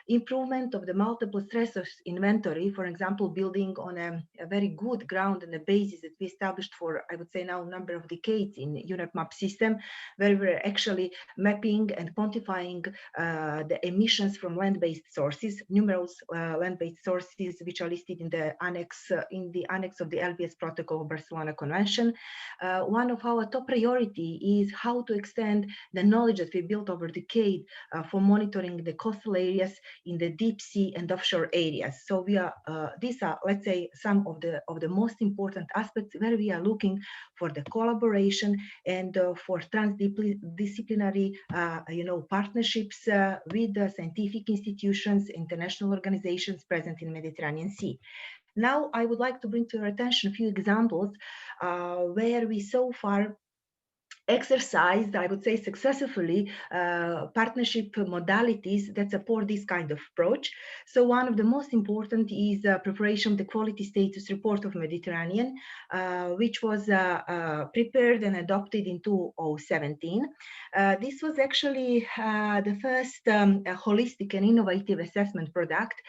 improvement of the multiple stressors inventory, for example, building on a very good ground and a basis that we established for, I would say now, a number of decades in UNEP map system, where we're actually mapping and quantifying the emissions from land-based sources, numerous land-based sources which are listed in the annex of the LBS Protocol of Barcelona Convention. One of our top priority is how to extend the knowledge that we built over decade for monitoring the coastal areas in the deep sea and offshore areas. So we are these are, let's say, some of the most important aspects where we are looking for the collaboration and for transdisciplinary partnerships with the scientific institutions, international organizations present in Mediterranean Sea. Now, I would like to bring to your attention a few examples where we so far exercised, I would say successfully, partnership modalities that support this kind of approach. So one of the most important is preparation of the quality status report of Mediterranean, which was prepared and adopted in 2017. This was actually the first holistic and innovative assessment product,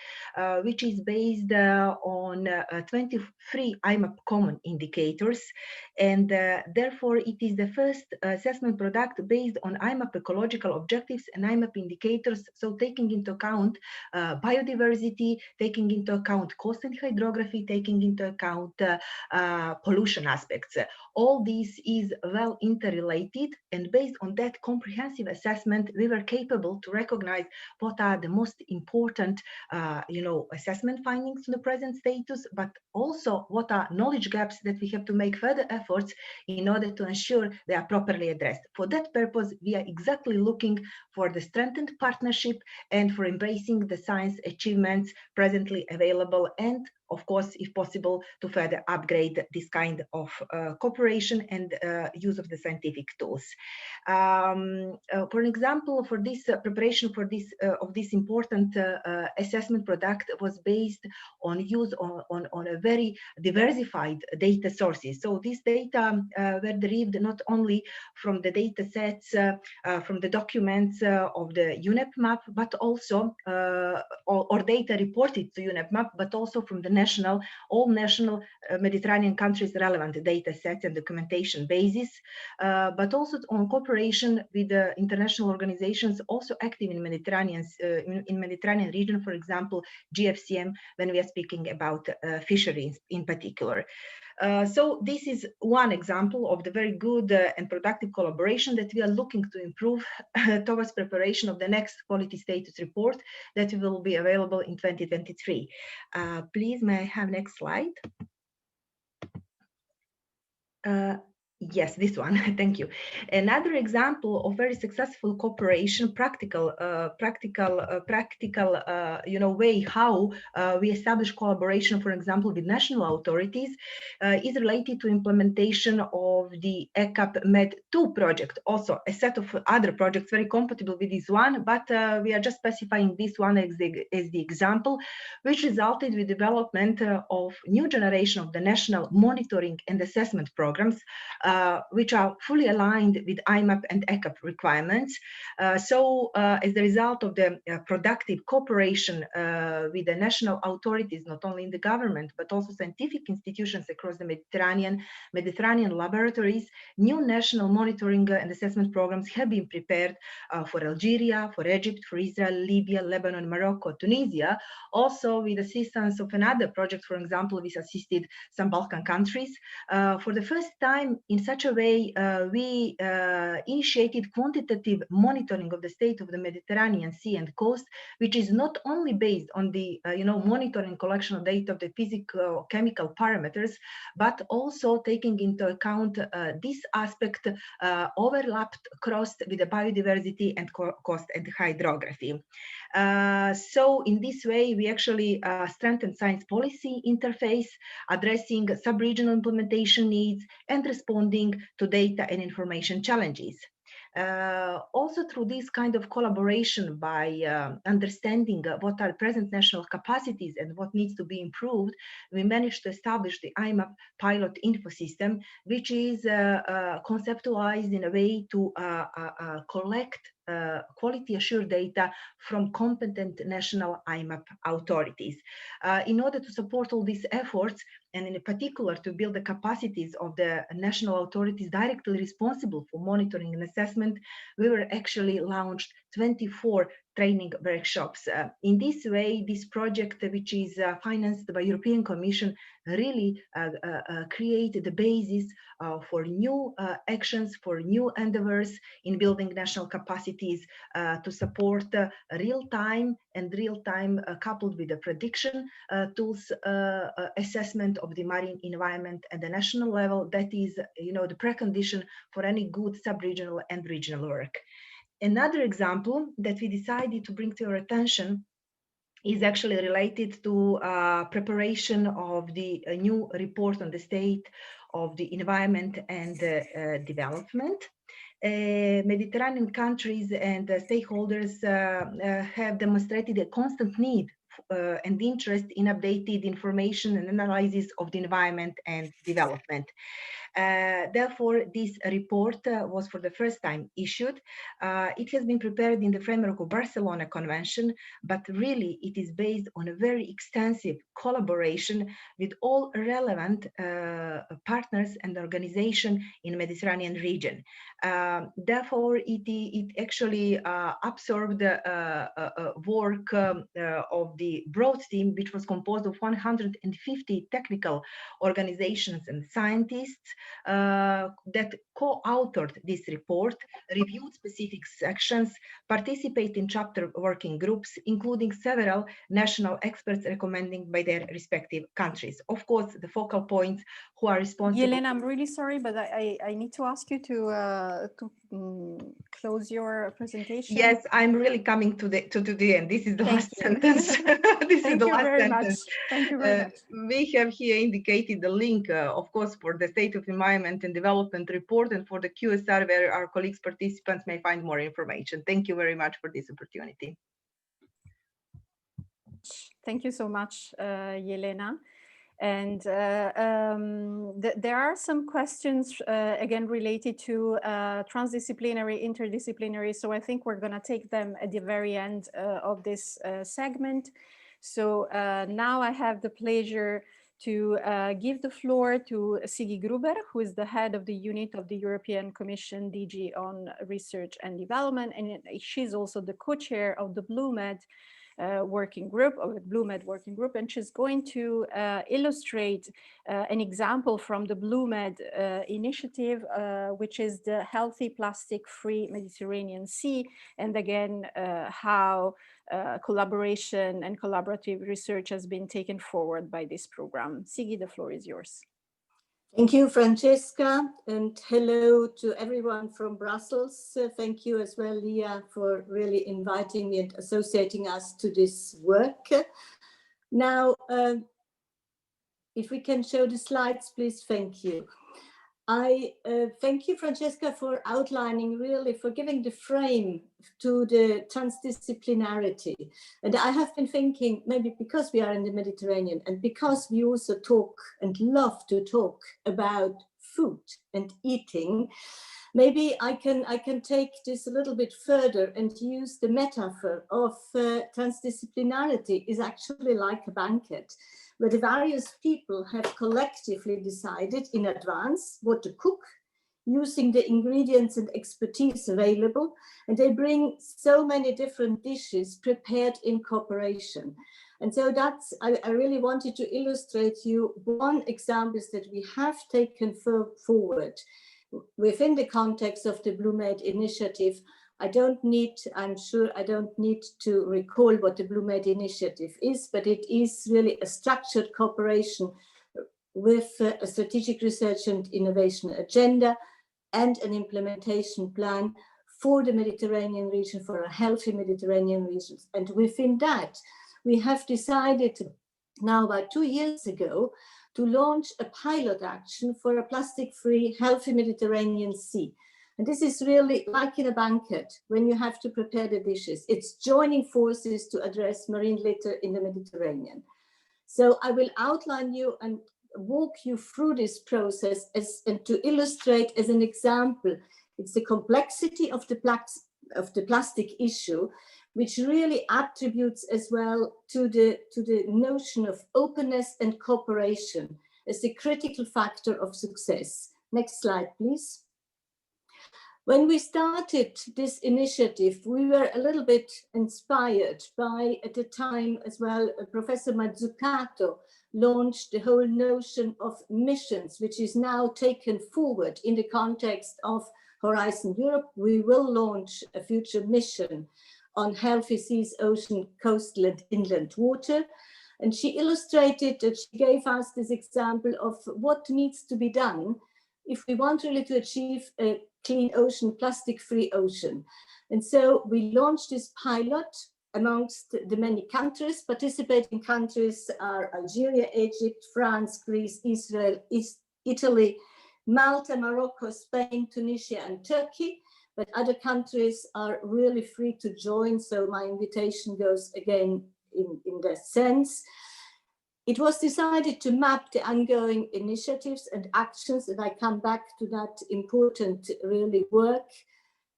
which is based on 23 IMAP common indicators, and therefore it is the first assessment product based on IMAP ecological objectives and IMAP indicators, so taking into account biodiversity, taking into account coast and hydrography, taking into account pollution aspects. All this is well interrelated, and based on that comprehensive assessment, we were capable to recognize what are the most important assessment findings in the present status, but also what are knowledge gaps that we have to make further efforts in order to ensure they are properly addressed. For that purpose, we are exactly looking for the strengthened partnership and for embracing the science achievements presently available, and of course, if possible, to further upgrade this kind of cooperation and use of the scientific tools. For an example, for this preparation for this of this important assessment product was based on use on a very diversified data sources. So these data were derived not only from the data sets, from the documents of the UNEP map, but also or data reported to UNEP map, but also from the all national Mediterranean countries relevant data sets and documentation basis, but also on cooperation with the international organizations also active in Mediterranean region, for example, GFCM, when we are speaking about fisheries in particular. So this is one example of the very good and productive collaboration that we are looking to improve towards preparation of the next quality status report that will be available in 2023. Please, may I have next slide? Yes, this one. Thank you. Another example of very successful cooperation, practical, way how we establish collaboration, for example, with national authorities, is related to implementation of the ECAP Med 2 project. Also, a set of other projects very compatible with this one, but we are just specifying this one as the example, which resulted with development of new generation of the national monitoring and assessment programs, which are fully aligned with IMAP and ECAP requirements. As the result of the productive cooperation with the national authorities, not only in the government, but also scientific institutions across the Mediterranean laboratories, new national monitoring and assessment programs have been prepared for Algeria, for Egypt, for Israel, Libya, Lebanon, Morocco, Tunisia. Also with assistance of another project, for example, we assisted some Balkan countries. For the first time, in such a way, we initiated quantitative monitoring of the state of the Mediterranean Sea and coast, which is not only based on the monitoring collection of data of the physical chemical parameters, but also taking into account this aspect overlapped, crossed with the biodiversity and coast and hydrography. So in this way, we actually strengthened science policy interface, addressing sub-regional implementation needs and responding to data and information challenges. Also through this kind of collaboration by understanding what are present national capacities and what needs to be improved, we managed to establish the IMAP pilot info system, which is conceptualized in a way to collect quality assured data from competent national IMAP authorities. In order to support all these efforts, and in particular to build the capacities of the national authorities directly responsible for monitoring and assessment, we were actually launched 24 training workshops. In this way, this project, which is financed by European Commission, really created the basis for new actions, for new endeavors in building national capacities to support real-time coupled with the prediction tools assessment of the marine environment at the national level. That is, the precondition for any good sub-regional and regional work. Another example that we decided to bring to your attention is actually related to preparation of the new report on the state of the environment and development. Mediterranean countries and stakeholders have demonstrated a constant need and interest in updated information and analysis of the environment and development. Therefore, this report was for the first time issued. It has been prepared in the framework of Barcelona Convention, but really it is based on a very extensive collaboration with all relevant partners and organizations in the Mediterranean region. Therefore, it actually absorbed work of the broad team, which was composed of 150 technical organizations and scientists that co-authored this report, reviewed specific sections, participate in chapter working groups, including several national experts recommending by their respective countries. Of course, the focal points who are responsible. Jelena, I'm really sorry, but I need to ask you to close your presentation. Yes, I'm really coming to the end. This is the last sentence. This is the last sentence. Thank you very much. We have here indicated the link, of course, for the State of Environment and Development report and for the QSR, where our colleagues participants may find more information. Thank you very much for this opportunity. Thank you so much, Jelena. And there are some questions, again, related to transdisciplinary, interdisciplinary. So I think we're going to take them at the very end of this segment. So now I have the pleasure to give the floor to Sigi Gruber, who is the head of the unit of the European Commission DG on Research and Development, and she's also the co-chair of the BlueMed working group, and she's going to illustrate an example from the BlueMed initiative, which is the Healthy Plastic-Free Mediterranean Sea, and again, how collaboration and collaborative research has been taken forward by this program. Sigi, the floor is yours. Thank you, Francesca, and hello to everyone from Brussels. Thank you as well, Leah, for really inviting me and associating us to this work. Now, if we can show the slides, please, thank you. I thank you, Francesca, for outlining, really, for giving the frame to the transdisciplinarity. And I have been thinking, maybe because we are in the Mediterranean and because we also talk and love to talk about food and eating, maybe I can take this a little bit further and use the metaphor of transdisciplinarity is actually like a banquet, where the various people have collectively decided in advance what to cook, using the ingredients and expertise available, and they bring so many different dishes prepared in cooperation. And so that's, I really wanted to illustrate you one example that we have taken forward within the context of the BlueMed Initiative. I'm sure I don't need to recall what the BlueMed Initiative is, but it is really a structured cooperation with a strategic research and innovation agenda and an implementation plan for the Mediterranean region, for a healthy Mediterranean region. And within that, we have decided now about 2 years ago to launch a pilot action for a plastic-free, healthy Mediterranean Sea. And this is really like in a banquet, when you have to prepare the dishes. It's joining forces to address marine litter in the Mediterranean. So I will outline you and walk you through this process and to illustrate as an example, it's the complexity of the plastic issue, which really attributes as well to the notion of openness and cooperation as the critical factor of success. Next slide, please. When we started this initiative, we were a little bit inspired by, at the time as well, Professor Mazzucato launched the whole notion of missions, which is now taken forward in the context of Horizon Europe. We will launch a future mission on healthy seas, ocean, coastal and inland water. And she illustrated that she gave us this example of what needs to be done if we want really to achieve a clean ocean, plastic-free ocean. And so we launched this pilot amongst the many countries. Participating countries are Algeria, Egypt, France, Greece, Israel, Italy, Malta, Morocco, Spain, Tunisia, and Turkey. But other countries are really free to join. So my invitation goes again in that sense. It was decided to map the ongoing initiatives and actions, and I come back to that important really work,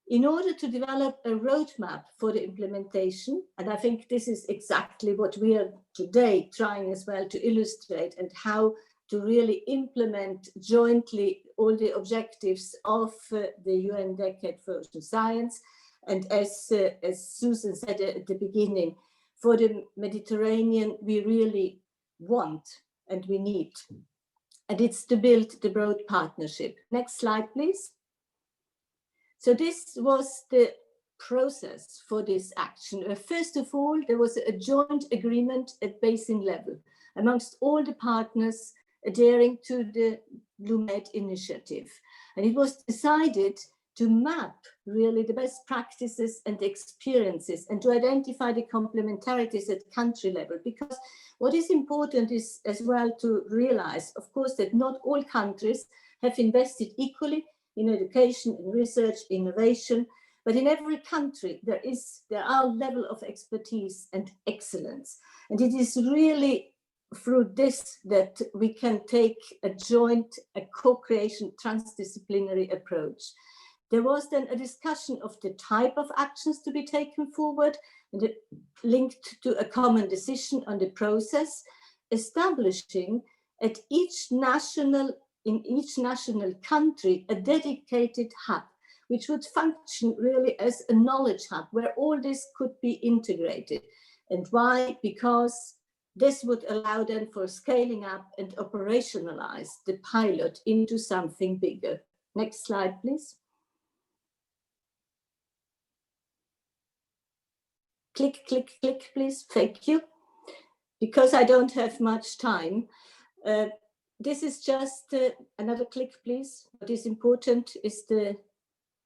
in order to develop a roadmap for the implementation. And I think this is exactly what we are today trying as well to illustrate, and how to really implement jointly all the objectives of the UN Decade for Ocean Science. And as Suzan said at the beginning, for the Mediterranean, we really want and we need. And it's to build the broad partnership. Next slide, please. So this was the process for this action. First of all, there was a joint agreement at basin level amongst all the partners adhering to the BlueMed Initiative. And it was decided to map really the best practices and experiences and to identify the complementarities at country level. Because what is important is as well to realize, of course, that not all countries have invested equally in education, in research, innovation, but in every country there are level of expertise and excellence. And it is really through this that we can take a joint, a co-creation, transdisciplinary approach. There was then a discussion of the type of actions to be taken forward, and it linked to a common decision on the process, establishing in each national country a dedicated hub, which would function really as a knowledge hub where all this could be integrated. And why? Because this would allow then for scaling up and operationalize the pilot into something bigger. Next slide, please. Click, click, click, please. Thank you. Because I don't have much time, this is just another click, please. What is important is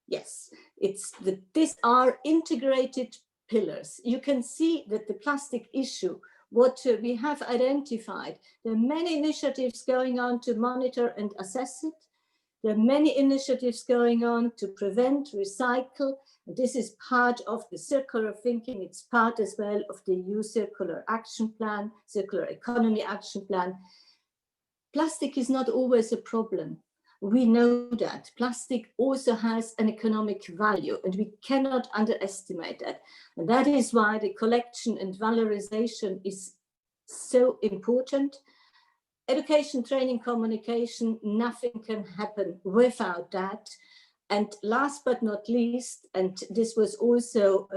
these are integrated pillars. You can see that the plastic issue, what we have identified, there are many initiatives going on to monitor and assess it. There are many initiatives going on to prevent, recycle. This is part of the circular thinking. It's part as well of the EU Circular Action Plan, Circular Economy Action Plan. Plastic is not always a problem. We know that. Plastic also has an economic value, and we cannot underestimate that. And that is why the collection and valorization is so important. Education, training, communication, nothing can happen without that. And last but not least, and this was also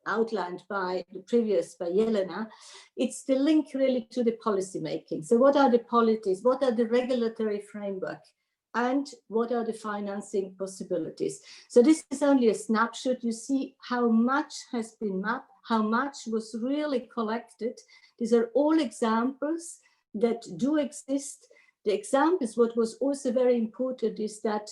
outlined by Jelena, it's the link really to the policy making. So what are the policies? What are the regulatory framework? And what are the financing possibilities? So this is only a snapshot. You see how much has been mapped, how much was really collected. These are all examples that do exist. The examples, what was also very important is that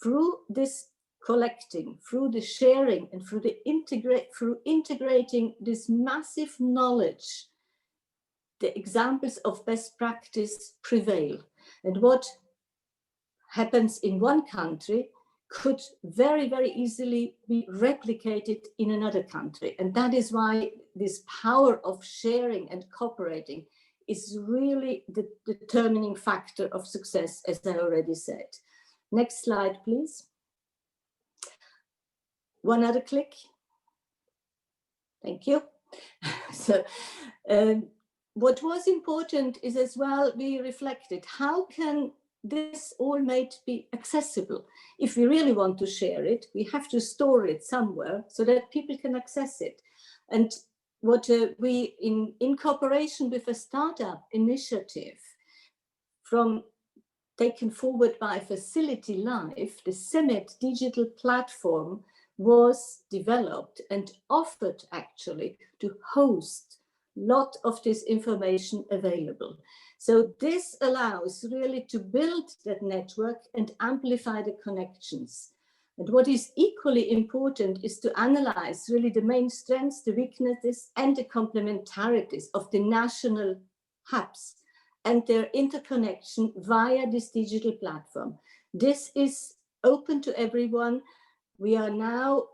through this collecting, through the sharing, and through integrating this massive knowledge, the examples of best practice prevail. And what happens in one country could very, very easily be replicated in another country. And that is why this power of sharing and cooperating is really the determining factor of success, as I already said. Next slide, please. One other click. Thank you. So what was important is as well, we reflected, how can this all made be accessible? If we really want to share it, we have to store it somewhere so that people can access it. And what we, in cooperation with a startup initiative taken forward by Facility Life, the CEMET digital platform was developed and offered actually to host a lot of this information available. So this allows really to build that network and amplify the connections. And what is equally important is to analyze really the main strengths, the weaknesses, and the complementarities of the national hubs and their interconnection via this digital platform. This is open to everyone. We are now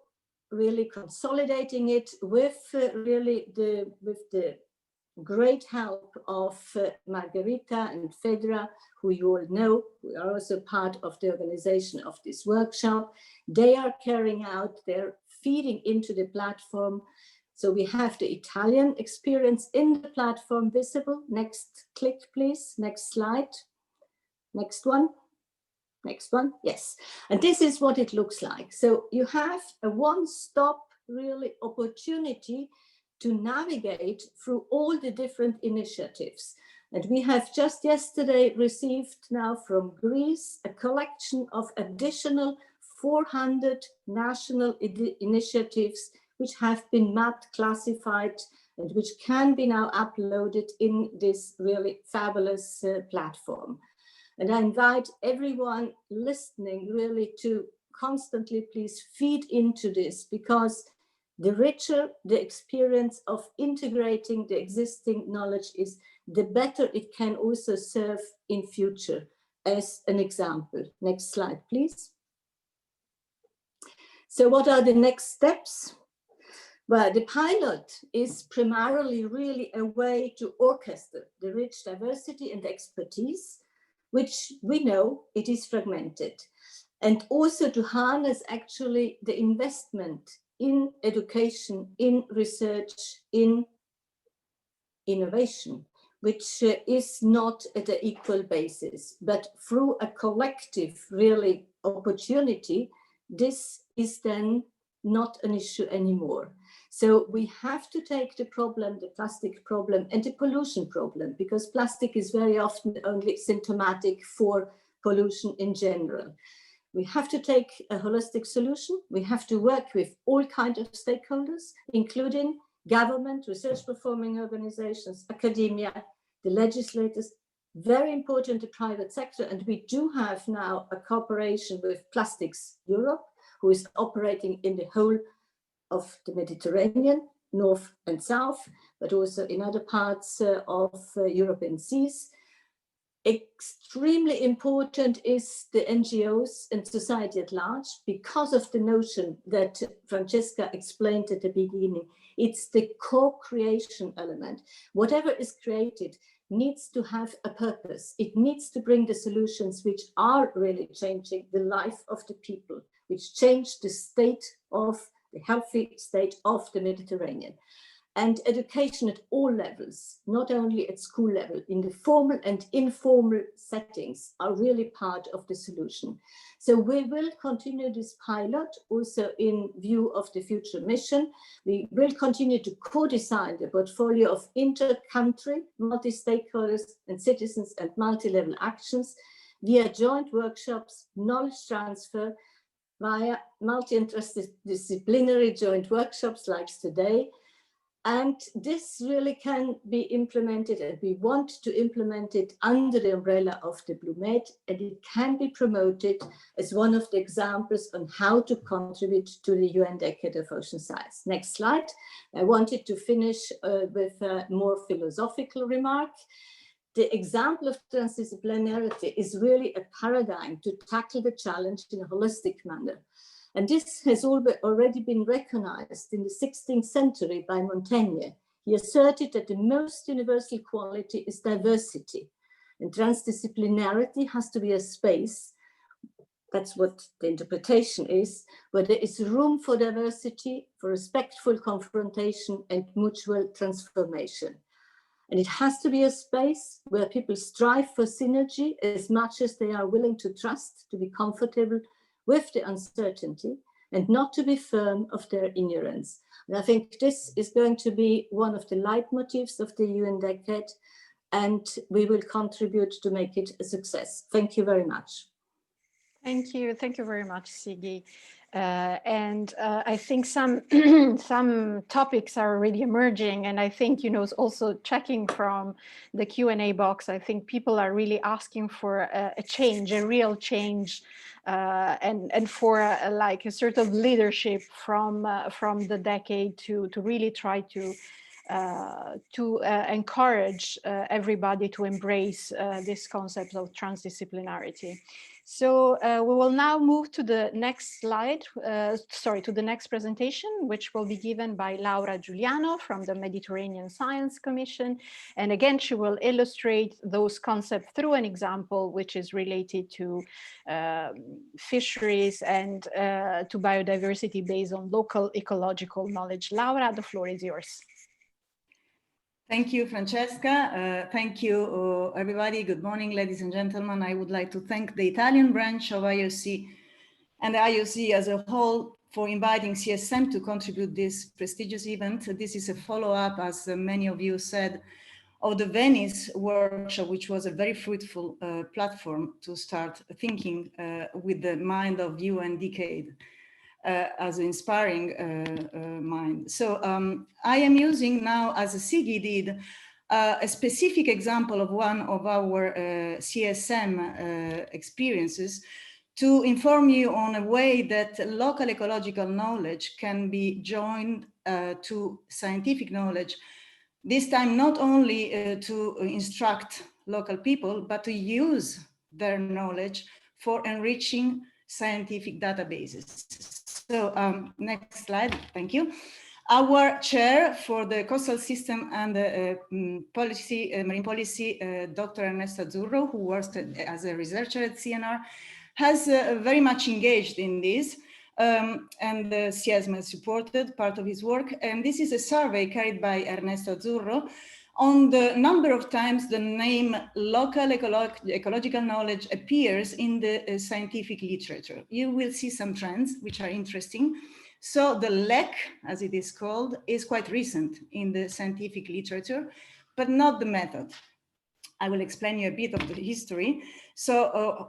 really consolidating it with the great help of Margherita and Fedra, who you all know, who are also part of the organization of this workshop. They are carrying out, they're feeding into the platform. So we have the Italian experience in the platform visible. Next click, please. Next slide. Next one. Next one. Yes. And this is what it looks like. So you have a one-stop really opportunity to navigate through all the different initiatives. And we have just yesterday received now from Greece a collection of additional 400 national initiatives which have been mapped, classified, and which can be now uploaded in this really fabulous platform. And I invite everyone listening really to constantly please feed into this, because the richer the experience of integrating the existing knowledge is, the better it can also serve in future as an example. Next slide, please. So what are the next steps? Well, the pilot is primarily really a way to orchestrate the rich diversity and expertise, which we know it is fragmented. and also to harness actually the investment in education, in research, in innovation, which is not at an equal basis, but through a collective really opportunity, this is then not an issue anymore. So we have to take the problem, the plastic problem and the pollution problem, because plastic is very often only symptomatic for pollution in general. We have to take a holistic solution. We have to work with all kinds of stakeholders, including government, research performing organizations, academia, the legislators, very important, the private sector. And we do have now a cooperation with Plastics Europe, who is operating in the whole of the Mediterranean, north and south, but also in other parts of European seas. Extremely important is the NGOs and society at large, because of the notion that Francesca explained at the beginning. It's the co-creation element. Whatever is created needs to have a purpose. It needs to bring the solutions which are really changing the life of the people, which change the state of the healthy state of the Mediterranean. And education at all levels, not only at school level, in the formal and informal settings, are really part of the solution. So we will continue this pilot also in view of the future mission. We will continue to co-design the portfolio of inter-country, multi-stakeholders and citizens and multi-level actions via joint workshops, knowledge transfer, via multi-interdisciplinary joint workshops like today. And this really can be implemented, and we want to implement it under the umbrella of the BlueMed, and it can be promoted as one of the examples on how to contribute to the UN Decade of Ocean Science. Next slide. I wanted to finish with a more philosophical remark. The example of transdisciplinarity is really a paradigm to tackle the challenge in a holistic manner. And this has already been recognized in the 16th century by Montaigne. He asserted that the most universal quality is diversity, and transdisciplinarity has to be a space, that's what the interpretation is, where there is room for diversity, for respectful confrontation and mutual transformation. And it has to be a space where people strive for synergy as much as they are willing to trust, to be comfortable with the uncertainty, and not to be firm of their ignorance. And I think this is going to be one of the leitmotifs of the UN Decade, and we will contribute to make it a success. Thank you very much. Thank you very much, Sigi. I think some some topics are already emerging, and I think, you know, also checking from the Q&A box, I think people are really asking for a change, a real change, and for like a sort of leadership from the decade to really try to encourage everybody to embrace this concept of transdisciplinarity. So we will now move to the next slide, to the next presentation, which will be given by Laura Giuliano from the Mediterranean Science Commission. And again, she will illustrate those concepts through an example which is related to fisheries and to biodiversity based on local ecological knowledge. Laura, the floor is yours. Thank you, Francesca. Thank you, everybody. Good morning, ladies and gentlemen. I would like to thank the Italian branch of IOC and the IOC as a whole for inviting CSM to contribute this prestigious event. This is a follow-up, as many of you said, of the Venice workshop, which was a very fruitful platform to start thinking with the mind of UN Decade. As an inspiring mind. So I am using now, as Sigi did, a specific example of one of our CSM experiences to inform you on a way that local ecological knowledge can be joined to scientific knowledge, this time not only to instruct local people, but to use their knowledge for enriching scientific databases. So next slide, thank you. Our chair for the coastal system and policy, marine policy, Dr. Ernesto Azzurro, who works as a researcher at CNR, has very much engaged in this, and CIESM has supported part of his work. And this is a survey carried by Ernesto Azzurro on the number of times the name local ecological knowledge appears in the scientific literature. You will see some trends which are interesting. So the LEC, as it is called, is quite recent in the scientific literature, but not the method. I will explain you a bit of the history. So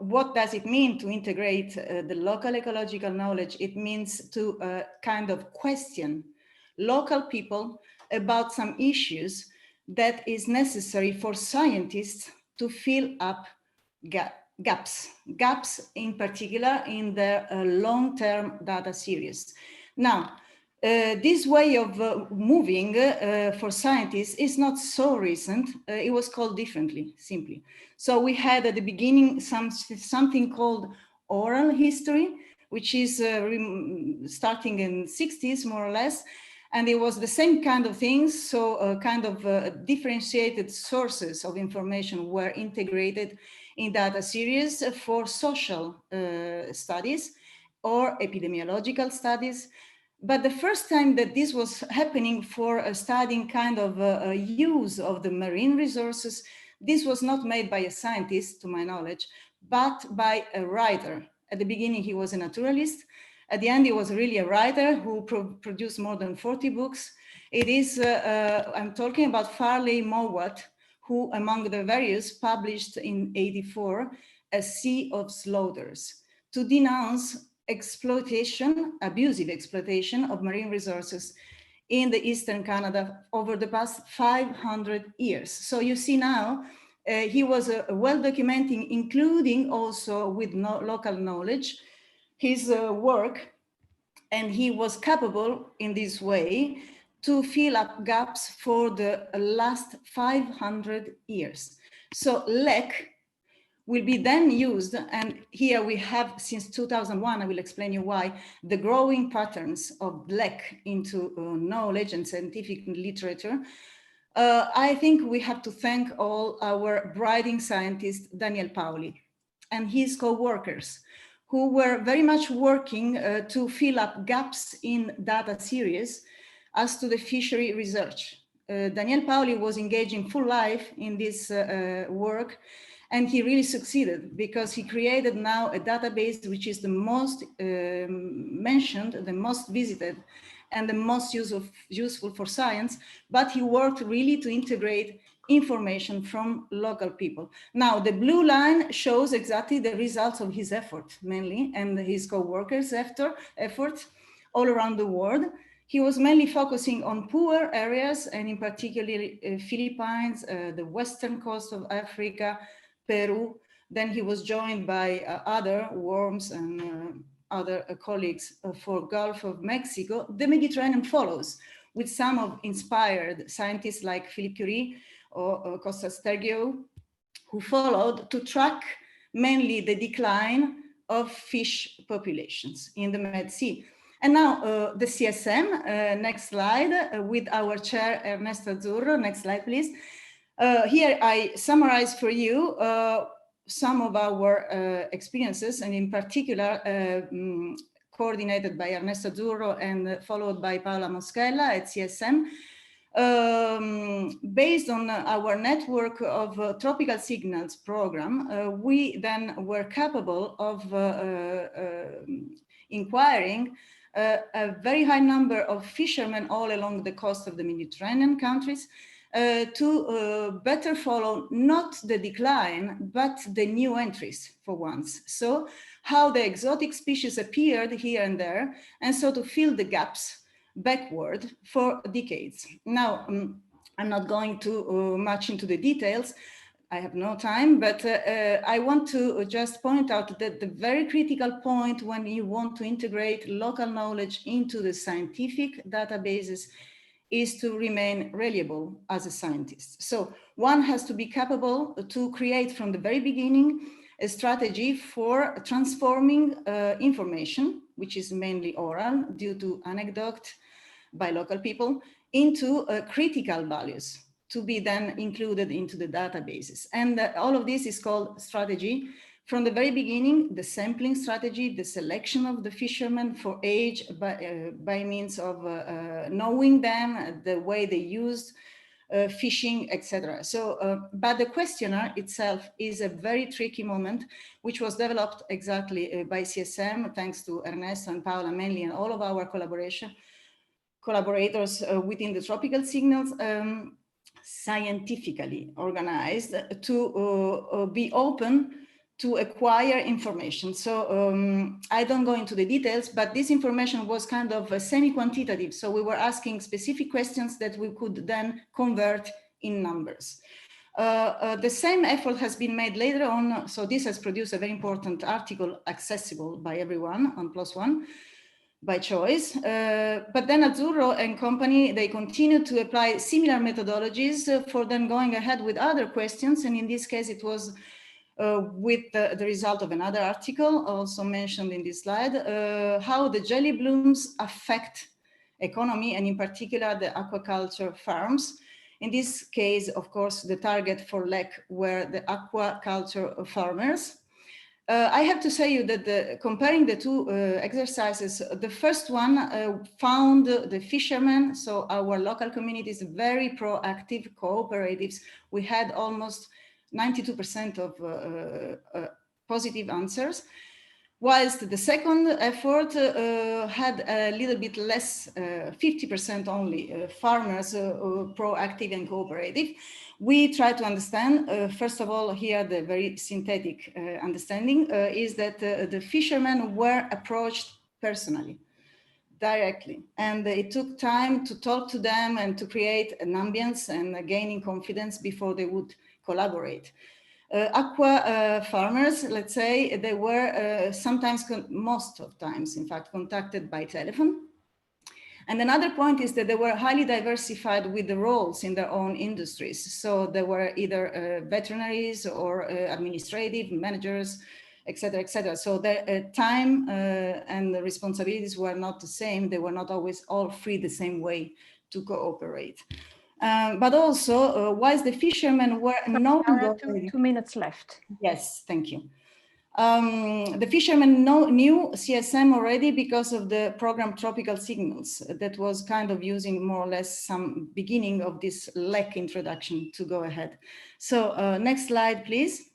what does it mean to integrate the local ecological knowledge? It means to kind of question local people about some issues that is necessary for scientists to fill up gaps in particular in the long-term data series. Now, this way of moving for scientists is not so recent. It was called differently, simply. So we had at the beginning something called oral history, which is starting in the 60s, more or less. And it was the same kind of things. So kind of differentiated sources of information were integrated in data series for social studies or epidemiological studies. But the first time that this was happening for studying kind of use of the marine resources, this was not made by a scientist, to my knowledge, but by a writer. At the beginning, he was a naturalist. At the end, he was really a writer who produced more than 40 books. It is, I'm talking about Farley Mowat, who among the various published in '84, A Sea of Slaughters, to denounce exploitation, abusive exploitation of marine resources in the Eastern Canada over the past 500 years. So you see now, he was well documenting, including also with local knowledge, his work, and he was capable in this way to fill up gaps for the last 500 years. So LEC will be then used, and here we have since 2001, I will explain you why, the growing patterns of LEC into knowledge and scientific literature. I think we have to thank all our writing scientist, Daniel Paoli, and his co-workers, who were very much working to fill up gaps in data series as to the fishery research. Daniel Paoli was engaging full life in this work, and he really succeeded because he created now a database which is the most mentioned, the most visited, and the most useful for science, but he worked really to integrate information from local people. Now, the blue line shows exactly the results of his effort, mainly, and his co-workers' effort all around the world. He was mainly focusing on poor areas, and in particular, Philippines, the western coast of Africa, Peru. Then he was joined by other worms and other colleagues for Gulf of Mexico. The Mediterranean follows, with some of inspired scientists like Philippe Curie or Kostas Stergiou, who followed to track mainly the decline of fish populations in the Med Sea. And now the CSM, next slide, with our chair, Ernesto Azzurro. Next slide, please. Here I summarize for you some of our experiences, and in particular, coordinated by Ernesto Azzurro and followed by Paola Moschella at CSM. Based on our network of tropical signals program, we then were capable of inquiring a very high number of fishermen all along the coast of the Mediterranean countries to better follow not the decline, but the new entries for once. So how the exotic species appeared here and there, and so to fill the gaps backward for decades. Now, I'm not going too much into the details. I have no time, but I want to just point out that the very critical point when you want to integrate local knowledge into the scientific databases is to remain reliable as a scientist. So one has to be capable to create from the very beginning a strategy for transforming information, which is mainly oral due to anecdote by local people, into critical values to be then included into the databases. And all of this is called strategy From the very beginning, the sampling strategy, the selection of the fishermen for age by means of knowing them, the way they used fishing, etc. So, but the questionnaire itself is a very tricky moment, which was developed exactly by CSM, thanks to Ernesto and Paola mainly, and all of our collaborators within the tropical signals, scientifically organized to be open to acquire information. So I don't go into the details, but this information was kind of semi-quantitative. So we were asking specific questions that we could then convert in numbers. The same effort has been made later on. So this has produced a very important article accessible by everyone on PLOS ONE by choice. But then Azzurro and company, they continue to apply similar methodologies for then going ahead with other questions. And in this case, it was with the result of another article also mentioned in this slide, how the jelly blooms affect economy and in particular the aquaculture farms. In this case, of course, the target for LEC were the aquaculture farmers. I have to say you that comparing the two exercises, the first one found the fishermen, so our local communities, very proactive, cooperatives. We had almost 92% of positive answers, whilst the second effort had a little bit less, 50% only, farmers proactive and cooperative. We try to understand, first of all, here the very synthetic understanding is that the fishermen were approached personally, directly, and it took time to talk to them and to create an ambience and gaining confidence before they would collaborate. Aqua farmers, let's say, they were sometimes, most of times, in fact, contacted by telephone. And another point is that they were highly diversified with the roles in their own industries. So they were either veterinaries or administrative managers, etc., etc. So the time and the responsibilities were not the same. They were not always all free the same way to cooperate. But also, whilst the fishermen were known... 2 minutes left. Yes, thank you. The fishermen knew CSM already because of the program Tropical Signals that was kind of using more or less some beginning of this LEC introduction to go ahead. So next slide, please.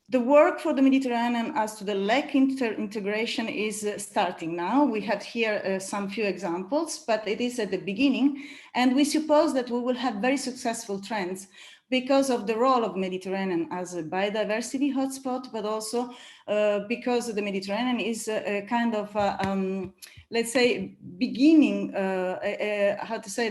The work for the Mediterranean as to the LEC integration is starting now. We have here some few examples, but it is at the beginning. And we suppose that we will have very successful trends because of the role of Mediterranean as a biodiversity hotspot, but also because the Mediterranean is a kind of, let's say, beginning, how to say,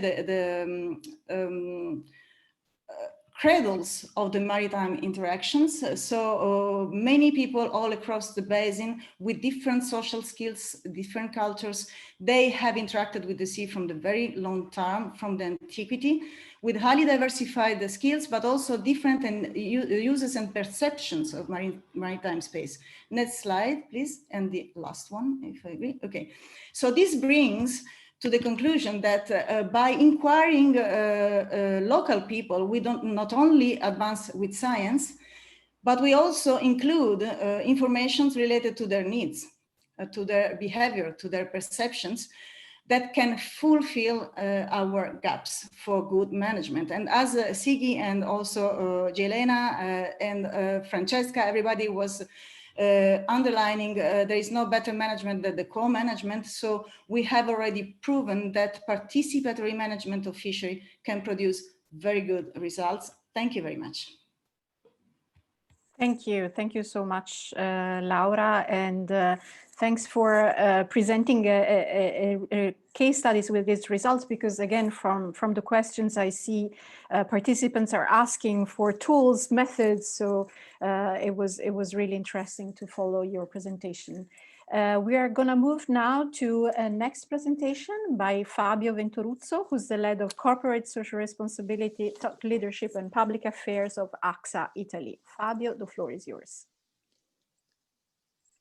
cradles of the maritime interactions. So many people all across the basin with different social skills, different cultures, they have interacted with the sea from the very long term, from the antiquity, with highly diversified skills, but also different uses and perceptions of maritime space. Next slide, please. And the last one, if I agree. Okay. So this brings to the conclusion that by inquiring local people, we don't not only advance with science, but we also include information related to their needs, to their behavior, to their perceptions that can fulfill our gaps for good management. And as Sigi and also Jelena and Francesca, everybody was underlining there is no better management than the co-management. So we have already proven that participatory management of fishery can produce very good results. Thank you very much. Thank you. Thank you so much, Laura. And thanks for presenting case studies with these results, because again, from the questions I see, participants are asking for tools, methods. So it was really interesting to follow your presentation. We are going to move now to a next presentation by Fabio Venturuzzo, who's the lead of Corporate Social Responsibility, Thought Leadership and Public Affairs of AXA Italy. Fabio, the floor is yours.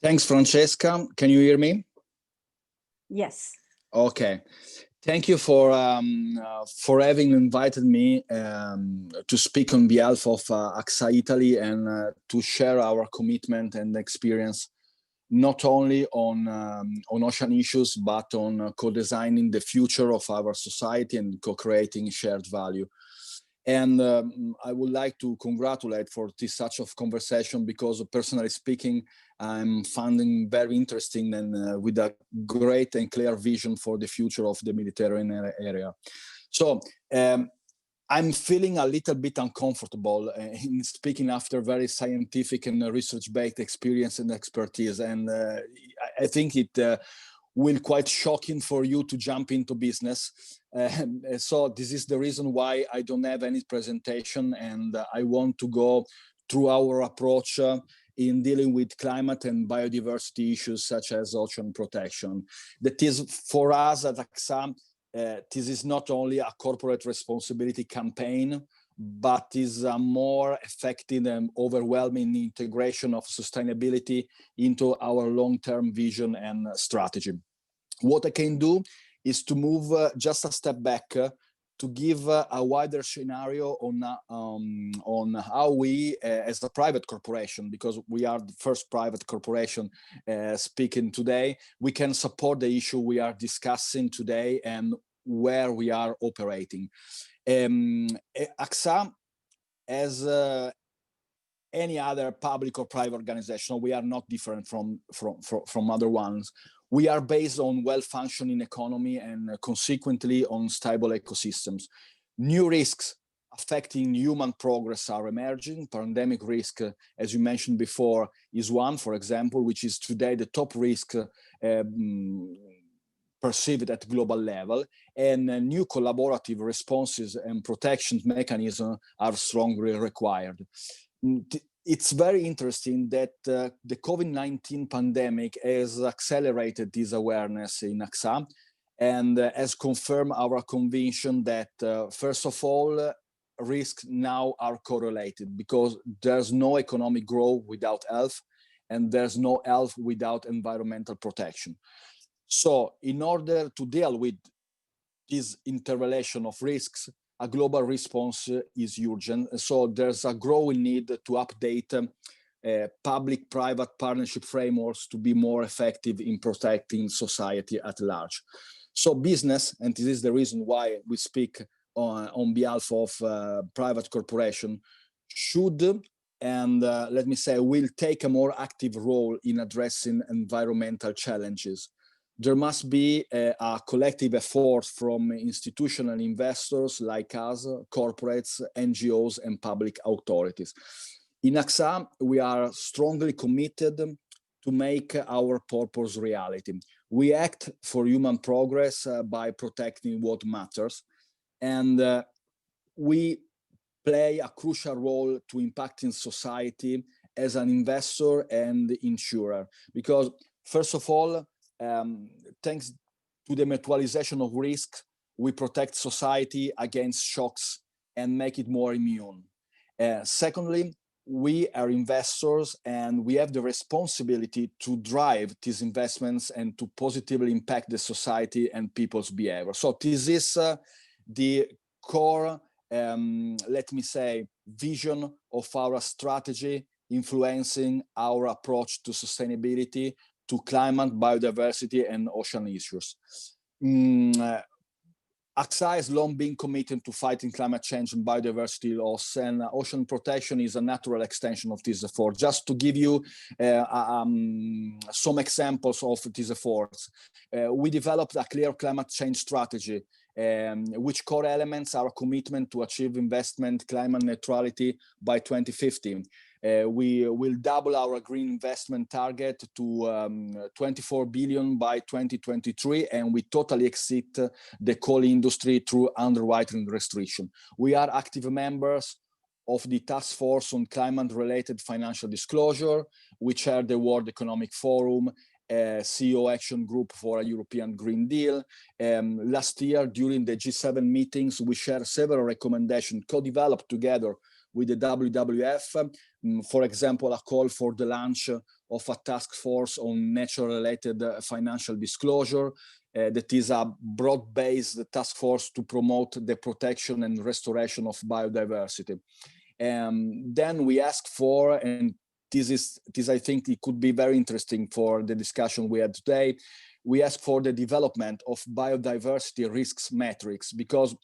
Thanks, Francesca. Can you hear me? Yes. Okay. Thank you for having invited me to speak on behalf of AXA Italy and to share our commitment and experience, not only on ocean issues, but on co-designing the future of our society and co-creating shared value. And I would like to congratulate for this such of conversation, because personally speaking, I'm finding very interesting and with a great and clear vision for the future of the Mediterranean area. So I'm feeling a little bit uncomfortable in speaking after very scientific and research-based experience and expertise. And I think it will quite shocking for you to jump into business. So this is the reason why I don't have any presentation, and I want to go through our approach in dealing with climate and biodiversity issues such as ocean protection. That is, for us at AXA, this is not only a corporate responsibility campaign, but is a more effective and overwhelming integration of sustainability into our long-term vision and strategy. What I can do is to move just a step back to give a wider scenario on how we, as a private corporation, because we are the first private corporation speaking today, we can support the issue we are discussing today and where we are operating. AXA, as any other public or private organization, we are not different from other ones. We are based on well-functioning economy and consequently on stable ecosystems. New risks affecting human progress are emerging. Pandemic risk, as you mentioned before, is one, for example, which is today the top risk perceived at global level, and new collaborative responses and protection mechanisms are strongly required. It's very interesting that the COVID-19 pandemic has accelerated this awareness in AXA and has confirmed our conviction that, first of all, risks now are correlated, because there's no economic growth without health, and there's no health without environmental protection. So in order to deal with this interrelation of risks, a global response is urgent. So there's a growing need to update public-private partnership frameworks to be more effective in protecting society at large. So business, and this is the reason why we speak on behalf of private corporation, should and let me say will take a more active role in addressing environmental challenges. There must be a collective effort from institutional investors like us, corporates, NGOs, and public authorities. In AXA, we are strongly committed to make our purpose reality. We act for human progress by protecting what matters, and we play a crucial role to impacting society as an investor and insurer, because first of all, thanks to the mutualization of risk, we protect society against shocks and make it more immune. Secondly, we are investors and we have the responsibility to drive these investments and to positively impact the society and people's behavior. So this is the core, let me say, vision of our strategy, influencing our approach to sustainability, to climate, biodiversity, and ocean issues. AXA has long been committed to fighting climate change and biodiversity loss, and ocean protection is a natural extension of this effort. Just to give you some examples of these efforts, we developed a clear climate change strategy, which core elements are a commitment to achieve investment climate neutrality by 2050. We will double our green investment target to 24 billion by 2023, and we totally exceed the coal industry through underwriting restriction. We are active members of the Task Force on Climate-Related Financial Disclosure. We chair the World Economic Forum, CEO Action Group for a European Green Deal. Last year, during the G7 meetings, we shared several recommendations co-developed together with the WWF, for example, a call for the launch of a task force on nature-related financial disclosure, that is a broad-based task force to promote the protection and restoration of biodiversity. Then we ask for, and this I think it could be very interesting for the discussion we had today, we ask for the development of biodiversity risks metrics, because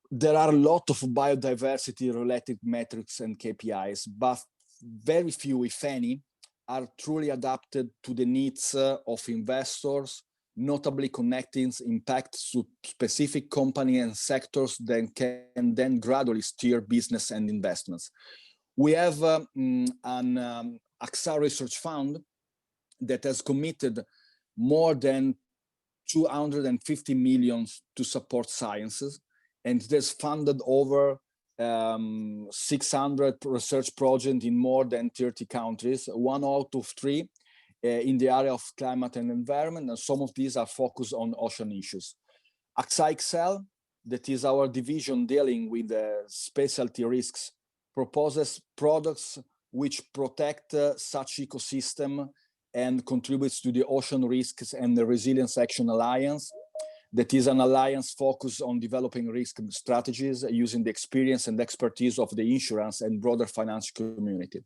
there are a lot of biodiversity related metrics and KPIs, but very few, if any, are truly adapted to the needs of investors, notably connecting impacts to specific companies and sectors that can then gradually steer business and investments. We have an AXA Research Fund that has committed more than 250 million to support sciences, and it has funded over 600 research projects in more than 30 countries, 1 out of 3 in the area of climate and environment, and some of these are focused on ocean issues. AXA XL, that is our division dealing with specialty risks, proposes products which protect such ecosystem and contributes to the Ocean Risks and the Resilience Action Alliance. That is an alliance focused on developing risk strategies using the experience and expertise of the insurance and broader financial community.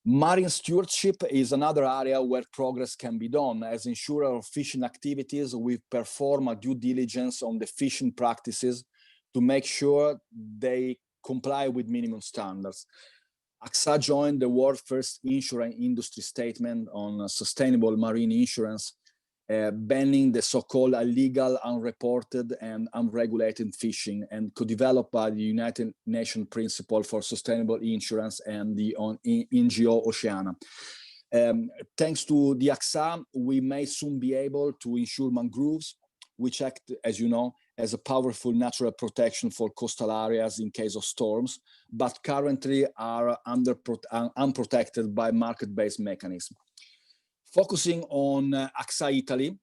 Marine stewardship is another area where progress can be done. As insurer of fishing activities, we perform a due diligence on the fishing practices to make sure they comply with minimum standards. AXA joined the world's first insurance industry statement on sustainable marine insurance, banning the so-called illegal, unreported, and unregulated fishing, and co-developed by the United Nations Principle for Sustainable Insurance and the NGO Oceana. Thanks to the AXA, we may soon be able to insure mangroves, which act, as you know, as a powerful natural protection for coastal areas in case of storms, but currently are unprotected by market-based mechanisms. Focusing on AXA Italy,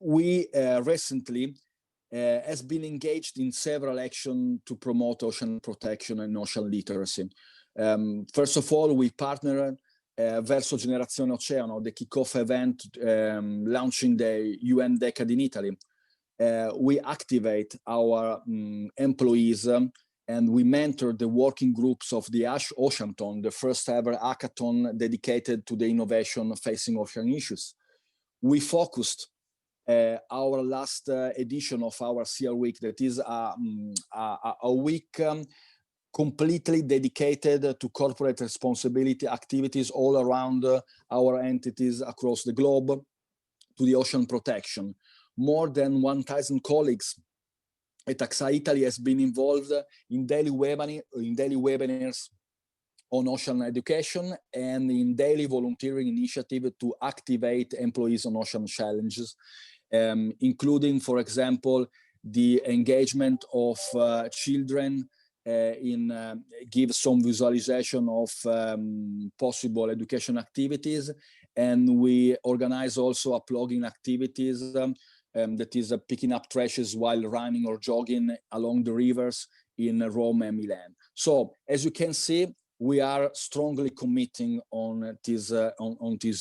we recently has been engaged in several actions to promote ocean protection and ocean literacy. First of all, we partnered Verso Generazione Oceano, the kickoff event launching the UN Decade in Italy. We activate our employees and we mentor the working groups of the Oceanton, the first ever hackathon dedicated to the innovation facing ocean issues. We focused our last edition of our CR Week, that is a week completely dedicated to corporate responsibility activities all around our entities across the globe to the ocean protection. More than 1,000 colleagues at AXA Italy has been involved in daily webinars on ocean education and in daily volunteering initiative to activate employees on ocean challenges, including, for example, the engagement of children give some visualization of possible education activities, and we organize also a plugging activities that is picking up trashes while running or jogging along the rivers in Rome and Milan. So as you can see, we are strongly committing on these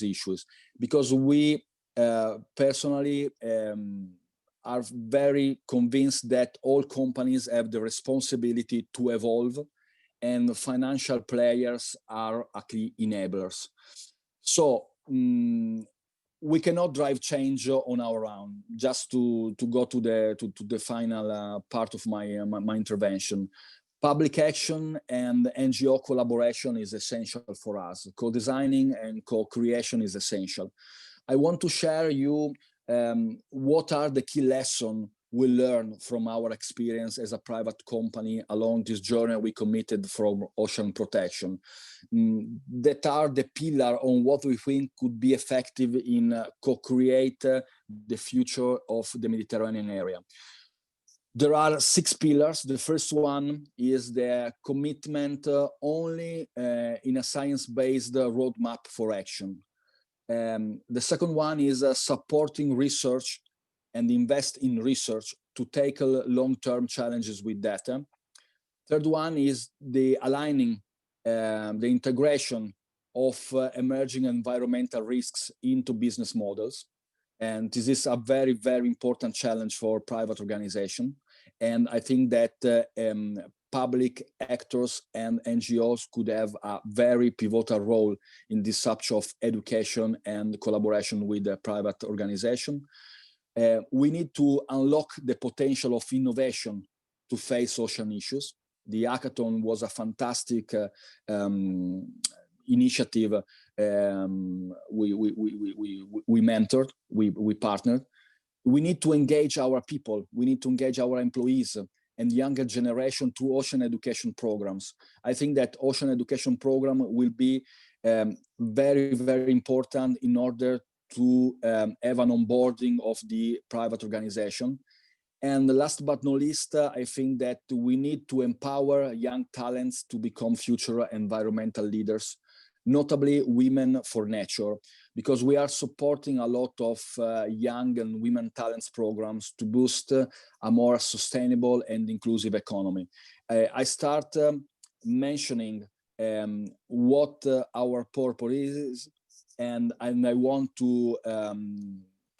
issues, because we personally are very convinced that all companies have the responsibility to evolve, and financial players are key enablers. So we cannot drive change on our own. Just to go to the final part of my intervention. Public action and NGO collaboration is essential for us. Co-designing and co-creation is essential. I want to share you what are the key lessons we learn from our experience as a private company along this journey we committed from ocean protection. That are the pillar on what we think could be effective in co-create the future of the Mediterranean area. There are 6 pillars. The first one is the commitment only in a science-based roadmap for action. The second one is supporting research and invest in research to tackle long-term challenges with data. Third one is the aligning, the integration of emerging environmental risks into business models. And this is a very, very important challenge for private organizations. And I think that public actors and NGOs could have a very pivotal role in this such of education and collaboration with the private organization. We need to unlock the potential of innovation to face ocean issues. The hackathon was a fantastic initiative. We mentored, we partnered. We need to engage our people. We need to engage our employees and younger generation to ocean education programs. I think that ocean education program will be very, very important in order to have an onboarding of the private organization. And last but not least, I think that we need to empower young talents to become future environmental leaders, notably women for nature, because we are supporting a lot of young and women talents programs to boost a more sustainable and inclusive economy. I start mentioning what our purpose is, and I want to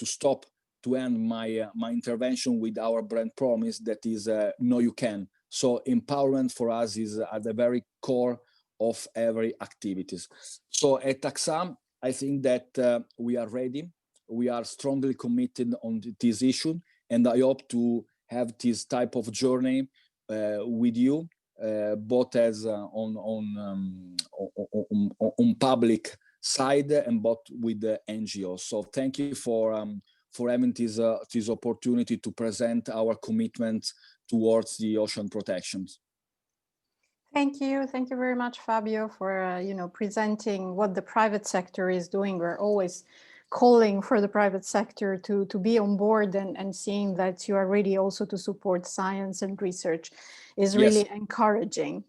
stop to end my intervention with our brand promise that is know you can. So empowerment for us is at the very core of every activities. So at AXA, I think that we are ready. We are strongly committed on this issue, and I hope to have this type of journey with you, both as on public side and both with the NGOs. So thank you for having this opportunity to present our commitment towards the ocean protections. Thank you very much, Fabio, for presenting what the private sector is doing. We're always calling for the private sector to be on board, and seeing that you are ready also to support science and research is really encouraging.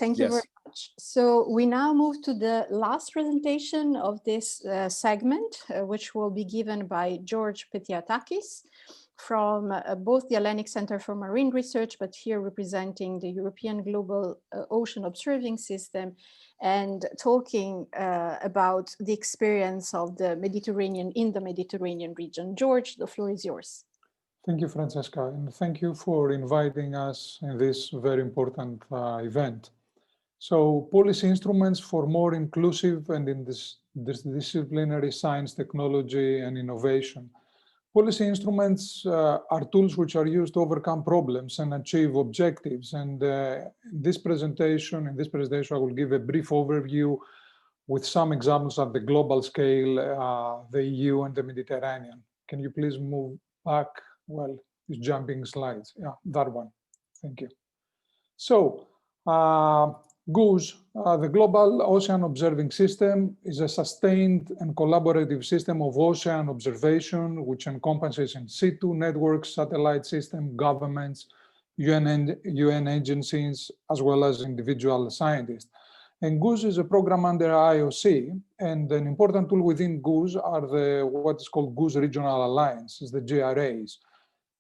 Thank you very much. So we now move to the last presentation of this segment, which will be given by George Petiatakis from both the Hellenic Center for Marine Research, but here representing the European Global Ocean Observing System, and talking about the experience of the Mediterranean in the Mediterranean region. George, the floor is yours. Thank you, Francesca, and thank you for inviting us in this very important event. So, policy instruments for more inclusive and interdisciplinary science, technology, and innovation. Policy instruments are tools which are used to overcome problems and achieve objectives. And in this presentation, I will give a brief overview with some examples at the global scale, the EU and the Mediterranean. Can you please move back? Well, it's jumping slides. Yeah, that one. Thank you. So, GOOS, the Global Ocean Observing System, is a sustained and collaborative system of ocean observation, which encompasses in situ networks, satellite system, governments, UN agencies, as well as individual scientists. And GOOS is a program under IOC, and an important tool within GOOS are what is called GOOS Regional Alliances, the GRAs.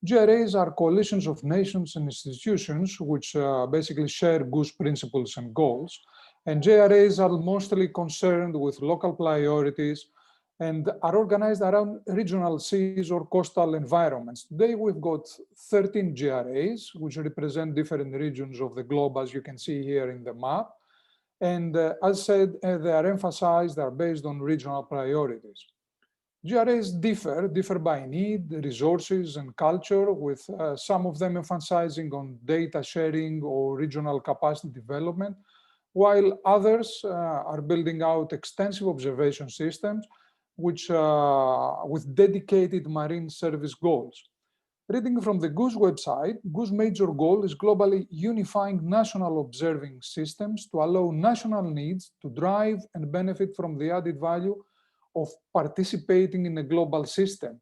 GRAs are coalitions of nations and institutions which basically share GOOS principles and goals. And GRAs are mostly concerned with local priorities and are organized around regional seas or coastal environments. Today, we've got 13 GRAs, which represent different regions of the globe, as you can see here in the map. And as said, they are emphasized, they are based on regional priorities. GRAs differ by need, resources, and culture, with some of them emphasizing on data sharing or regional capacity development, while others are building out extensive observation systems which with dedicated marine service goals. Reading from the GOOS website, GOOS' major goal is globally unifying national observing systems to allow national needs to drive and benefit from the added value of participating in a global system.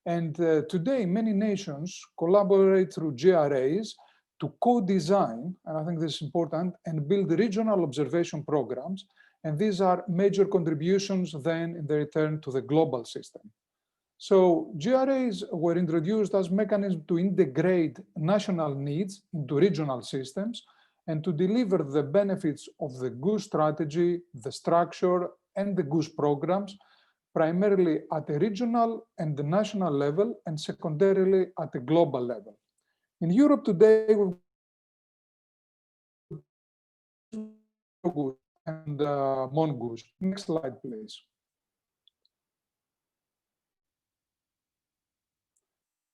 And today, many nations collaborate through GRAs to co-design, and I think this is important, and build regional observation programs. And these are major contributions then in the return to the global system. So GRAs were introduced as mechanisms to integrate national needs into regional systems and to deliver the benefits of the GOOS strategy, the structure, and the GOOS programs, primarily at a regional and the national level, and secondarily at a global level. In Europe today, we've got and Mongoose. Next slide, please.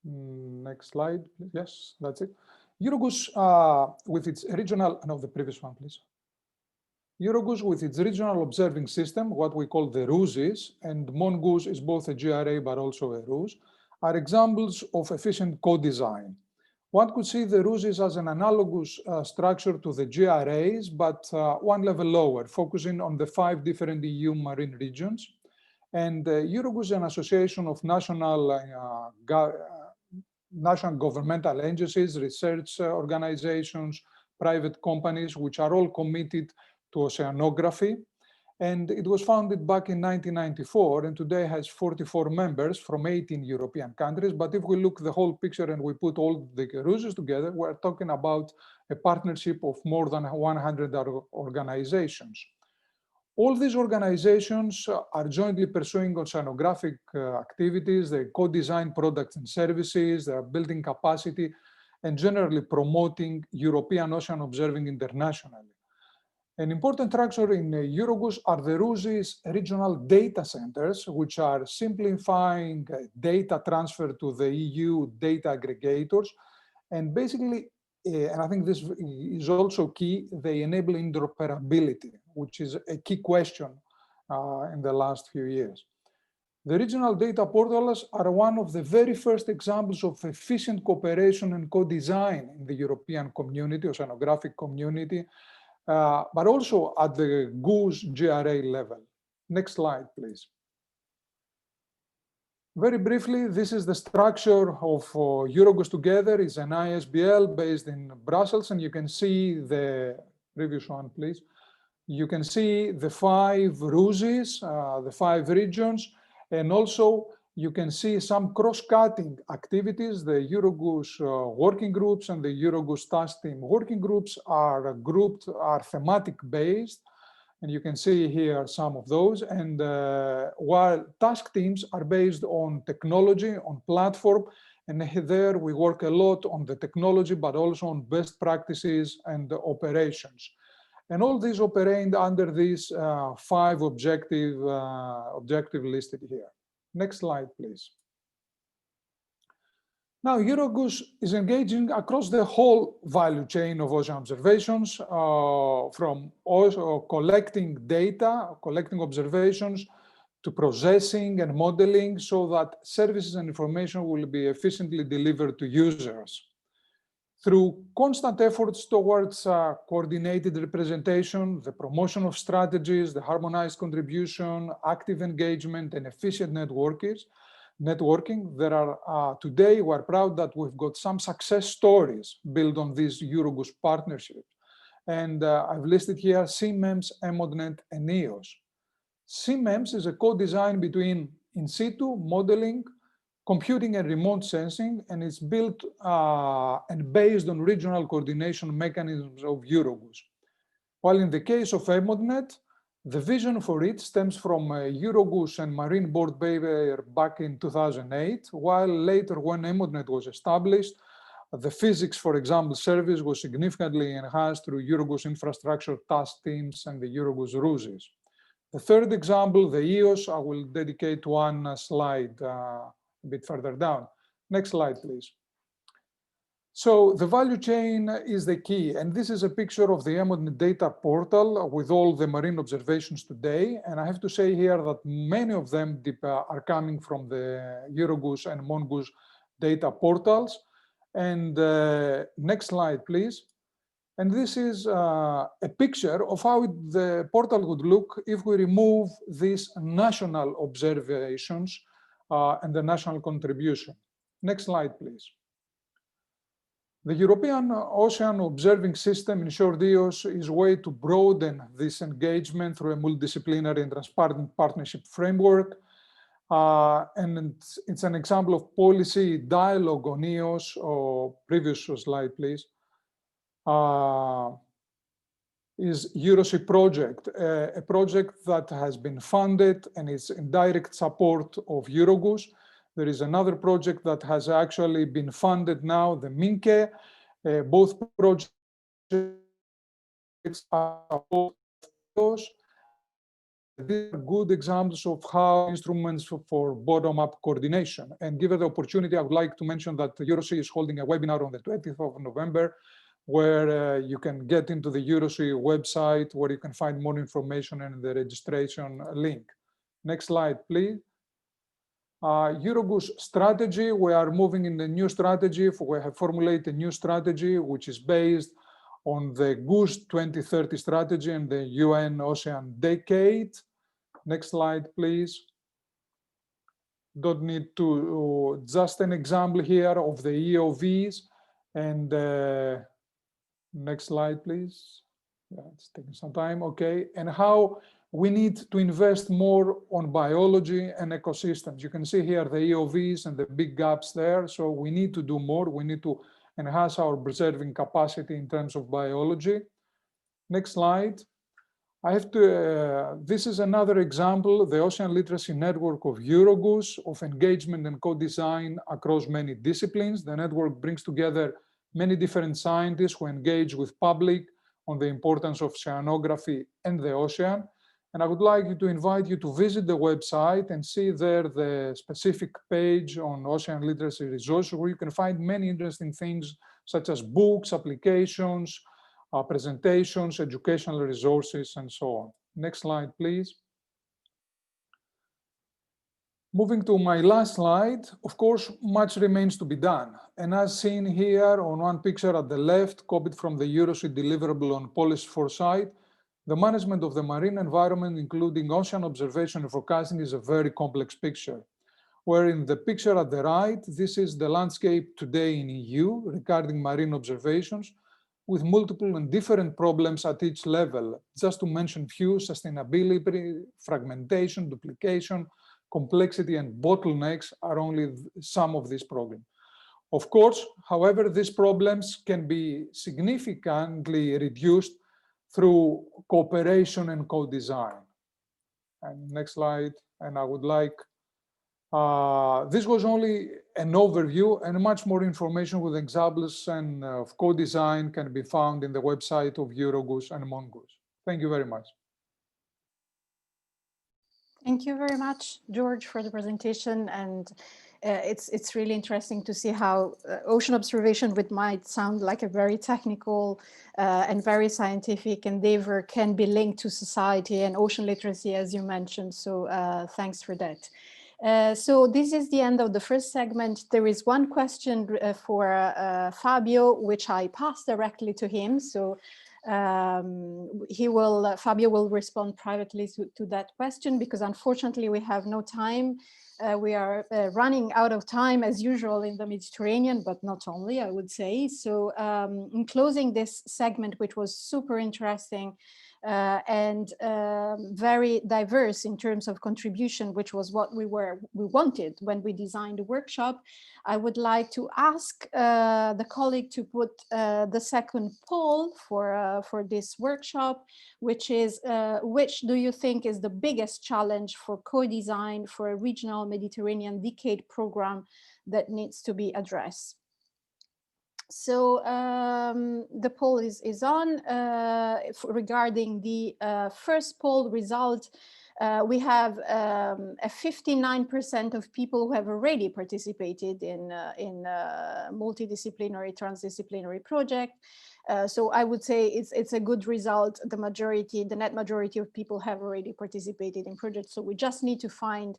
Next slide, please. Yes, that's it. Eurogoose with its regional, no, the previous one, please. Eurogoose with its regional observing system, what we call the RUSIs, and Mongoose is both a GRA but also a RUS, are examples of efficient co-design. One could see the RUSIs as an analogous structure to the GRAs, but one level lower, focusing on the 5 different EU marine regions. And Eurogoose is an association of national governmental agencies, research organizations, private companies, which are all committed to oceanography. And it was founded back in 1994 and today has 44 members from 18 European countries. But if we look the whole picture and we put all the RUSIs together, we're talking about a partnership of more than 100 organizations. All these organizations are jointly pursuing oceanographic activities. They co-design products and services, they are building capacity and generally promoting European ocean observing internationally. An important structure in Eurogoose are the RUSIs regional data centers, which are simplifying data transfer to the EU data aggregators. And basically, and I think this is also key, they enable interoperability, which is a key question in the last few years. The regional data portals are one of the very first examples of efficient cooperation and co-design in the European community, oceanographic community, but also at the GOOS GRA level. Next slide, please. Very briefly, this is the structure of Eurogoose together. It's an ISBL based in Brussels, and you can see the previous one, please. You can see the 5 RUSIs, the 5 regions, and also you can see some cross-cutting activities. The Eurogoose working groups and the Eurogoose task team working groups are thematic based. And you can see here some of those. And while task teams are based on technology, on platform, and there we work a lot on the technology, but also on best practices and operations. And all these operate under these 5 objective listed here. Next slide, please. Now, Eurogoose is engaging across the whole value chain of ocean observations, from also collecting data, collecting observations, to processing and modeling so that services and information will be efficiently delivered to users. Through constant efforts towards coordinated representation, the promotion of strategies, the harmonized contribution, active engagement, and efficient networking, there are today we're proud that we've got some success stories built on this Eurogoose partnership. And I've listed here CMEMS, EMODNET, and EOS. CMEMS is a co-design between in situ modeling, computing and remote sensing, and it's built and based on regional coordination mechanisms of Eurogoose. While in the case of EMODNET, the vision for it stems from Eurogoose and Marine Board paper back in 2008, while later when EMODNET was established, the physics, for example, service was significantly enhanced through Eurogoose infrastructure task teams and the Eurogoose RUSIs. The third example, the EOS, I will dedicate one slide a bit further down. Next slide, please. So the value chain is the key, and this is a picture of the EMODNET data portal with all the marine observations today. And I have to say here that many of them are coming from the Eurogoose and Mongoose data portals. And next slide, please. And this is a picture of how the portal would look if we remove these national observations and the national contribution. Next slide, please. The European Ocean Observing System, in short EOS, is a way to broaden this engagement through a multidisciplinary and transparent partnership framework. And it's an example of policy dialogue on EOS, or previous slide, please. is EuroSea project, a project that has been funded and is in direct support of Eurogoose. There is another project that has actually been funded now, the Minke. Both projects are these are good examples of how instruments for bottom-up coordination. And given the opportunity, I would like to mention that EuroSea is holding a webinar on the 20th of November, where you can get into the EuroSea website, where you can find more information and the registration link. Next slide, please. Eurogoose strategy, we are moving in the new strategy. We have formulated a new strategy, which is based on the Goose 2030 strategy and the UN Ocean Decade. Next slide, please. Don't need to, just an example here of the EOVs. And next slide, please. Yeah, it's taking some time, okay. And how we need to invest more on biology and ecosystems. You can see here the EOVs and the big gaps there. So we need to do more. We need to enhance our preserving capacity in terms of biology. Next slide. I have to, this is another example, the Ocean Literacy Network of Eurogoose, of engagement and co-design across many disciplines. The network brings together many different scientists who engage with public on the importance of oceanography and the ocean. And I would like to invite you to visit the website and see there the specific page on ocean literacy resources, where you can find many interesting things such as books, applications, presentations, educational resources, and so on. Next slide, please. Moving to my last slide, of course, much remains to be done. And as seen here on one picture at the left, copied from the EuroSea deliverable on policy foresight, the management of the marine environment, including ocean observation and forecasting, is a very complex picture. Where in the picture at the right, this is the landscape today in EU regarding marine observations, with multiple and different problems at each level. Just to mention few: sustainability, fragmentation, duplication, complexity, and bottlenecks are only some of these problems. Of course, however, these problems can be significantly reduced through cooperation and co-design. And next slide, and I would like, this was only an overview, and much more information with examples and of co-design can be found in the website of Eurogoose and Mongoose. Thank you very much. Thank you very much, George, for the presentation. And it's really interesting to see how ocean observation, which might sound like a very technical and very scientific endeavor, can be linked to society and ocean literacy, as you mentioned. So thanks for that. So this is the end of the first segment. There is one question for Fabio, which I pass directly to him. So Fabio will respond privately to that question, because unfortunately we have no time. We are running out of time as usual in the Mediterranean, but not only, I would say. So in closing this segment, which was super interesting and very diverse in terms of contribution, which was what we wanted when we designed the workshop, I would like to ask the colleague to put the second poll for this workshop, which is which do you think is the biggest challenge for co-design for a regional Mediterranean decade program that needs to be addressed? So the poll is on. Regarding the first poll result, we have a 59% of people who have already participated in multidisciplinary, transdisciplinary project. So I would say it's a good result. The net majority of people have already participated in projects. So we just need to find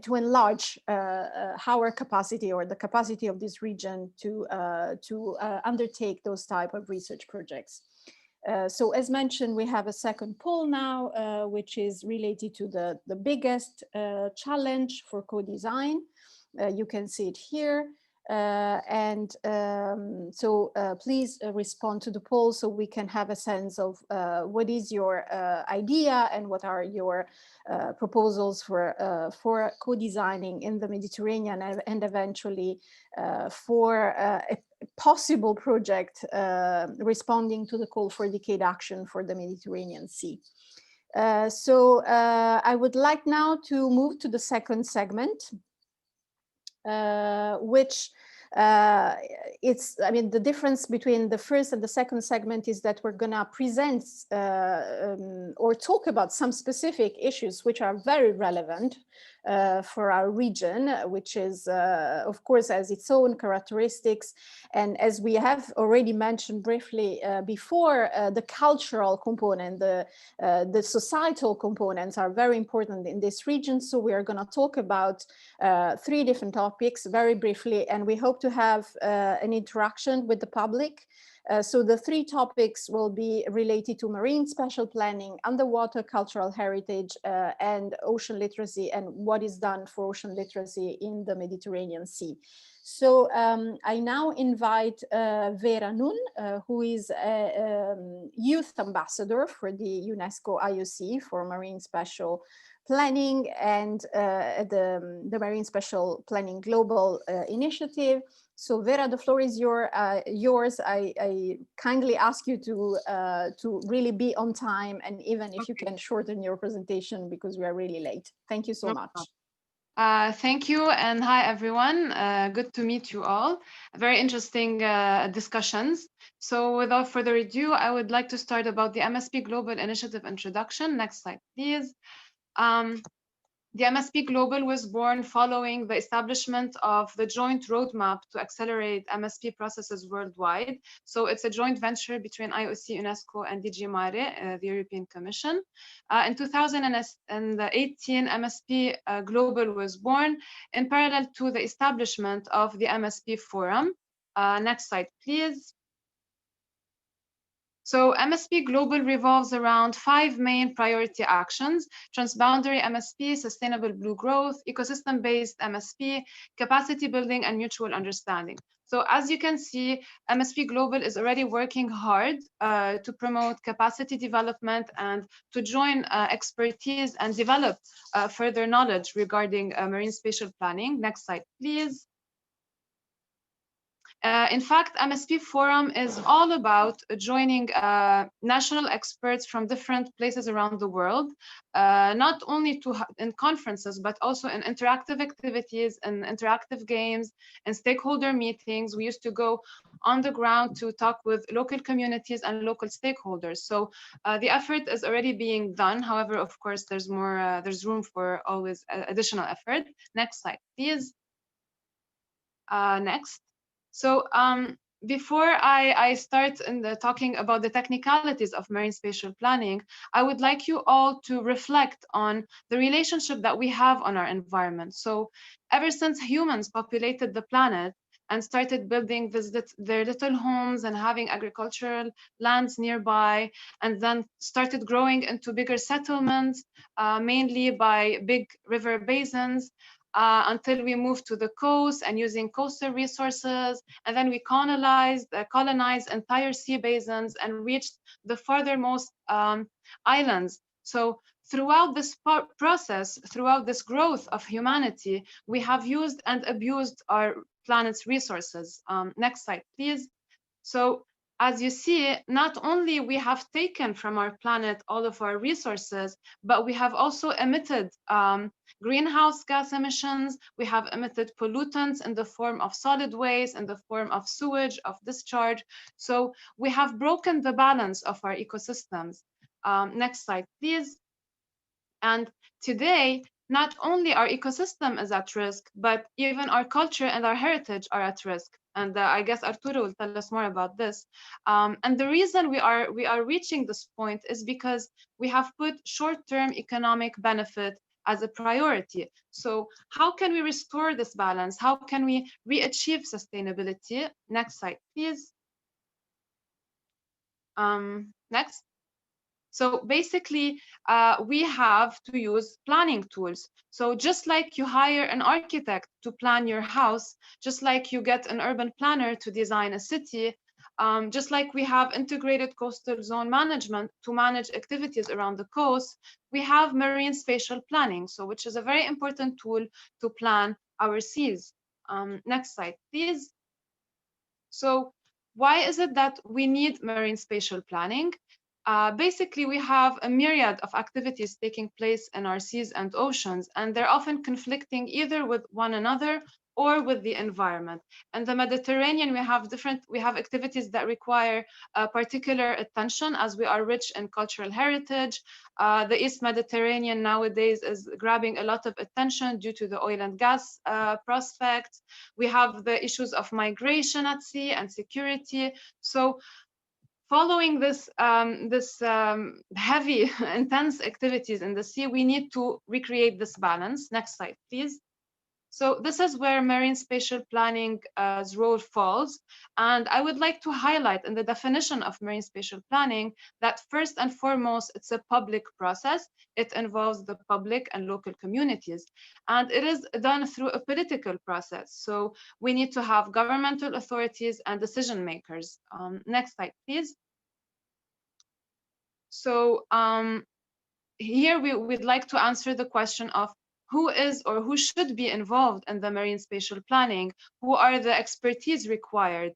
to enlarge our capacity, or the capacity of this region to undertake those type of research projects. So as mentioned, we have a second poll now, which is related to the biggest challenge for co-design. You can see it here. Please respond to the poll so we can have a sense of what is your idea and what are your proposals for co-designing in the Mediterranean, and eventually for possible project responding to the call for decade action for the Mediterranean Sea. So I would like now to move to the second segment, which the difference between the first and the second segment is that we're gonna present or talk about some specific issues which are very relevant for our region, which is, of course, has its own characteristics. And as we have already mentioned briefly before, the cultural component, the societal components are very important in this region. So we are going to talk about 3 different topics very briefly, and we hope to have an interaction with the public. So the 3 topics will be related to marine spatial planning, underwater cultural heritage, and ocean literacy, and what is done for ocean literacy in the Mediterranean Sea. So I now invite Vera Nun, who is a youth ambassador for the UNESCO IOC for marine spatial planning and the Marine Spatial Planning Global Initiative. So Vera, the floor is yours. I kindly ask you to really be on time, and even if you can shorten your presentation because we are really late. Thank you so much. Thank you, and hi everyone. Good to meet you all. Very interesting discussions. So without further ado, I would like to start about the MSP Global Initiative introduction. Next slide, please. The MSP Global was born following the establishment of the joint roadmap to accelerate MSP processes worldwide. So it's a joint venture between IOC, UNESCO, and DG Mare, the European Commission. In 2018, MSP Global was born in parallel to the establishment of the MSP Forum. Next slide, please. So MSP Global revolves around 5 main priority actions: transboundary MSP, sustainable blue growth, ecosystem-based MSP, capacity building, and mutual understanding. So as you can see, MSP Global is already working hard to promote capacity development and to join expertise and develop further knowledge regarding marine spatial planning. Next slide, please. In fact, MSP Forum is all about joining national experts from different places around the world, not only in conferences, but also in interactive activities and interactive games and stakeholder meetings. We used to go on the ground to talk with local communities and local stakeholders. So the effort is already being done. However, of course, there's more, there's room for always additional effort. Next slide, please. Next. So before I start in talking about the technicalities of marine spatial planning, I would like you all to reflect on the relationship that we have on our environment. So ever since humans populated the planet and started building their little homes and having agricultural lands nearby, and then started growing into bigger settlements, mainly by big river basins, until we moved to the coast and using coastal resources, and then we colonized entire sea basins and reached the farthermost islands. So throughout this process, throughout this growth of humanity, we have used and abused our planet's resources. Next slide, please. So as you see, not only we have taken from our planet all of our resources, but we have also emitted greenhouse gas emissions. We have emitted pollutants in the form of solid waste, in the form of sewage, of discharge. So we have broken the balance of our ecosystems. Next slide, please. And today, not only our ecosystem is at risk, but even our culture and our heritage are at risk. And I guess Arturo will tell us more about this. And the reason we are reaching this point is because we have put short-term economic benefit as a priority. So how can we restore this balance? How can we re-achieve sustainability? Next slide, please. Next. So basically, we have to use planning tools. So just like you hire an architect to plan your house, just like you get an urban planner to design a city, just like we have integrated coastal zone management to manage activities around the coast, we have marine spatial planning, so which is a very important tool to plan our seas. Next slide, please. So why is it that we need marine spatial planning? Basically, we have a myriad of activities taking place in our seas and oceans, and they're often conflicting either with one another or with the environment. In the Mediterranean, we have activities that require particular attention as we are rich in cultural heritage. The East Mediterranean nowadays is grabbing a lot of attention due to the oil and gas prospects. We have the issues of migration at sea and security. So following this heavy, intense activities in the sea, we need to recreate this balance. Next slide, please. So this is where marine spatial planning's role falls. And I would like to highlight in the definition of marine spatial planning that first and foremost, it's a public process. It involves the public and local communities. And it is done through a political process. So we need to have governmental authorities and decision makers. Next slide, please. So here we'd like to answer the question of who is or who should be involved in the marine spatial planning? Who are the expertise required?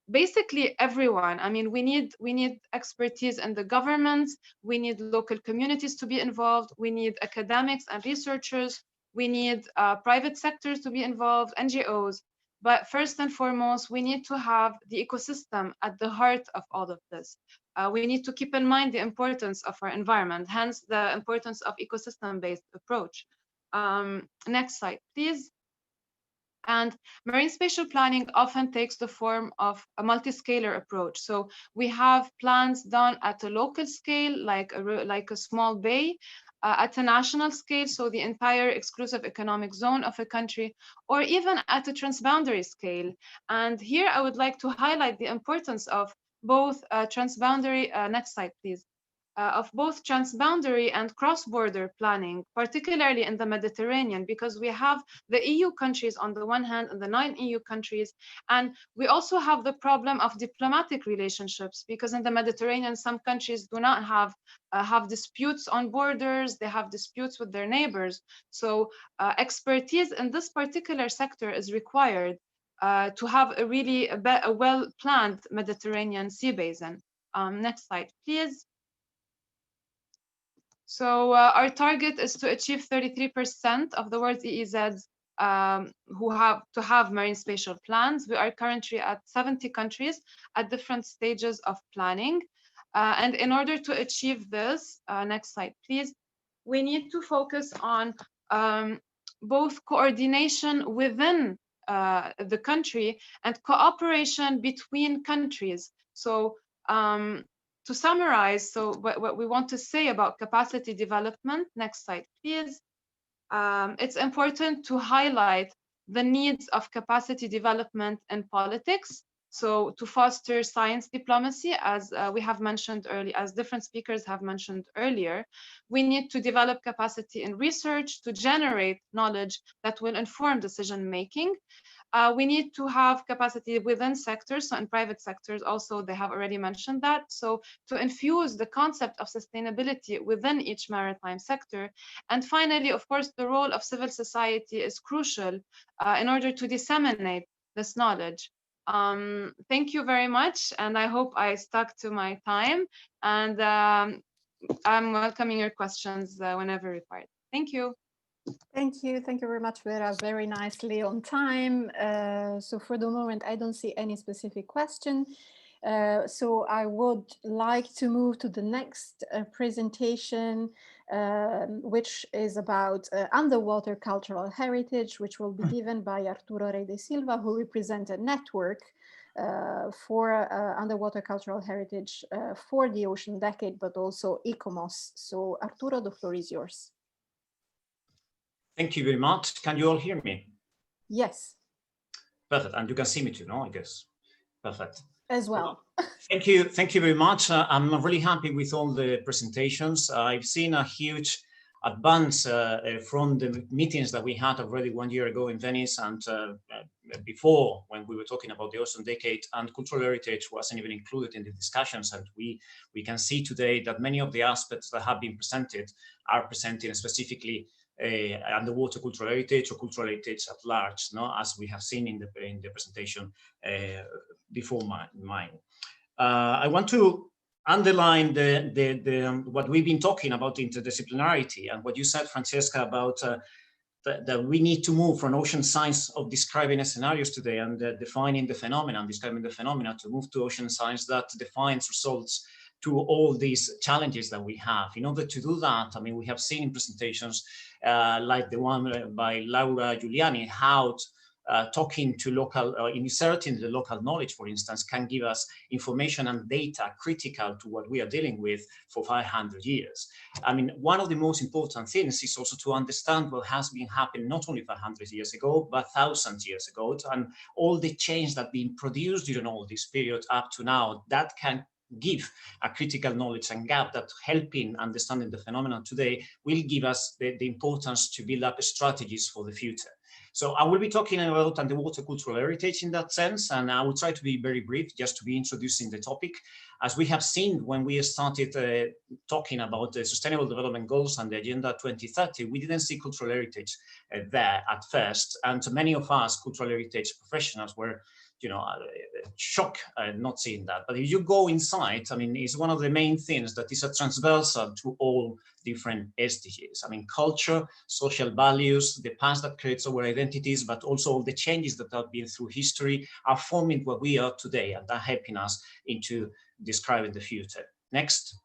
Basically everyone. I mean, we need expertise in the governments, we need local communities to be involved, we need academics and researchers, we need private sectors to be involved, NGOs. But first and foremost, we need to have the ecosystem at the heart of all of this. We need to keep in mind the importance of our environment, hence the importance of ecosystem-based approach. Next slide, please. And marine spatial planning often takes the form of a multi-scalar approach. So we have plans done at a local scale, like a small bay, at a national scale, so the entire exclusive economic zone of a country, or even at a transboundary scale. And here I would like to highlight the importance of both transboundary, next slide, please. Of both transboundary and cross-border planning, particularly in the Mediterranean, because we have the EU countries on the one hand and the non-EU countries, and we also have the problem of diplomatic relationships, because in the Mediterranean, some countries do not have disputes on borders, they have disputes with their neighbors. So expertise in this particular sector is required to have a really well-planned Mediterranean sea basin. Next slide, please. So our target is to achieve 33% of the world's EEZs who have marine spatial plans. We are currently at 70 countries at different stages of planning. And in order to achieve this, next slide, please, we need to focus on both coordination within the country and cooperation between countries. So to summarize, so what we want to say about capacity development, next slide, please. It's important to highlight the needs of capacity development in politics. So to foster science diplomacy, as we have mentioned earlier, as different speakers have mentioned earlier, we need to develop capacity in research to generate knowledge that will inform decision-making. We need to have capacity within sectors, so in private sectors also, they have already mentioned that. So to infuse the concept of sustainability within each maritime sector. And finally, of course, the role of civil society is crucial in order to disseminate this knowledge. Thank you very much, and I hope I stuck to my time, and I'm welcoming your questions whenever required. Thank you. Thank you very much, Vera. Very nicely on time. So for the moment, I don't see any specific question. So I would like to move to the next presentation, which is about underwater cultural heritage, which will be given by Arturo Rey de Silva, who represents a network for underwater cultural heritage for the Ocean Decade, but also ICOMOS. So Arturo, the floor is yours. Thank you very much. Can you all hear me? Yes. Perfect. And you can see me too, no? I guess. Perfect. As well. Thank you. Thank you very much. I'm really happy with all the presentations. I've seen a huge advance from the meetings that we had already 1 year ago in Venice, and before, when we were talking about the Ocean Decade, and cultural heritage wasn't even included in the discussions. And we can see today that many of the aspects that have been presented are presenting specifically underwater cultural heritage or cultural heritage at large, no? As we have seen in the presentation before mine. I want to underline what we've been talking about, interdisciplinarity, and what you said, Francesca, about that we need to move from ocean science of describing scenarios today and defining the phenomenon, describing the phenomena, to move to ocean science that defines results to all these challenges that we have. In order to do that, I mean, we have seen in presentations like the one by Laura Giuliani, how talking to local, inserting the local knowledge, for instance, can give us information and data critical to what we are dealing with for 500 years. I mean, one of the most important things is also to understand what has been happening not only 500 years ago, but 1,000 years ago, and all the change that been produced during all this period up to now, that can give a critical knowledge and gap that helping understanding the phenomenon today will give us the importance to build up strategies for the future. So I will be talking about underwater cultural heritage in that sense, and I will try to be very brief just to be introducing the topic. As we have seen when we started talking about the Sustainable Development Goals and the Agenda 2030, we didn't see cultural heritage there at first, and many of us cultural heritage professionals were, you know, shocked not seeing that. But if you go inside, I mean, it's one of the main things that is a transversal to all different SDGs. I mean, culture, social values, the past that creates our identities, but also all the changes that have been through history are forming what we are today, and are helping us into describing the future. Next.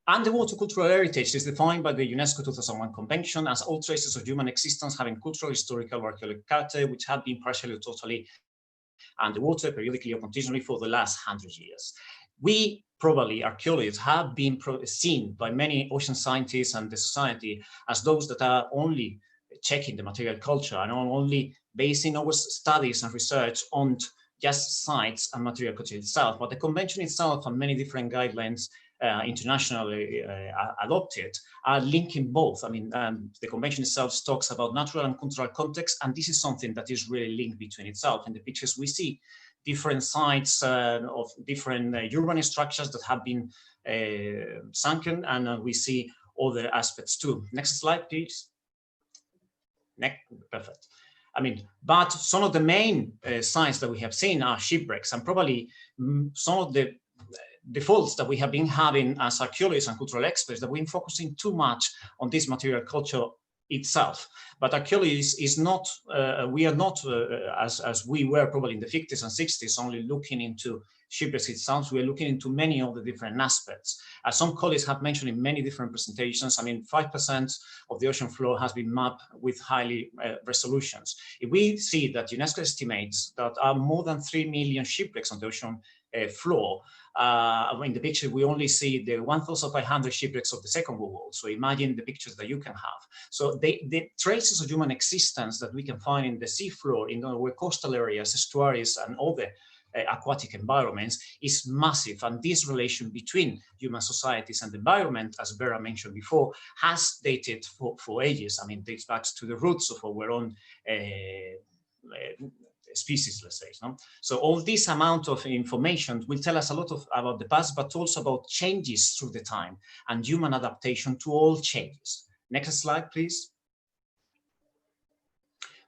Underwater cultural heritage is defined by the UNESCO 2001 Convention as all traces of human existence having cultural, historical, or archaeological character, which have been partially or totally underwater, periodically or continually for the last 100 years. We probably, archaeologists, have been seen by many ocean scientists and the society as those that are only checking the material culture and only basing our studies and research on just sites and material culture itself. But the convention itself and many different guidelines internationally adopted are linking both. I mean, the convention itself talks about natural and cultural context, and this is something that is really linked between itself. In the pictures we see different sites of different urban structures that have been sunken, and we see other aspects too. Next slide, please. Next, perfect. I mean, but some of the main signs that we have seen are shipwrecks, and probably some of the defaults that we have been having as archaeologists and cultural experts, that we've been focusing too much on this material culture itself. But archaeology is not, we are not, as we were probably in the 50s and 60s, only looking into shipwrecks itself. We are looking into many of the different aspects. As some colleagues have mentioned in many different presentations, I mean, 5% of the ocean floor has been mapped with highly resolutions. If we see that UNESCO estimates that are more than 3 million shipwrecks on the ocean floor, in the picture we only see the 1,500 shipwrecks of the Second World War. So imagine the pictures that you can have. So the traces of human existence that we can find in the seafloor, in our coastal areas, estuaries, and other aquatic environments is massive. And this relation between human societies and the environment, as Vera mentioned before, has dated for ages. I mean, dates back to the roots of our own species, let's say. No? So all this amount of information will tell us a lot about the past, but also about changes through the time and human adaptation to all changes. Next slide, please.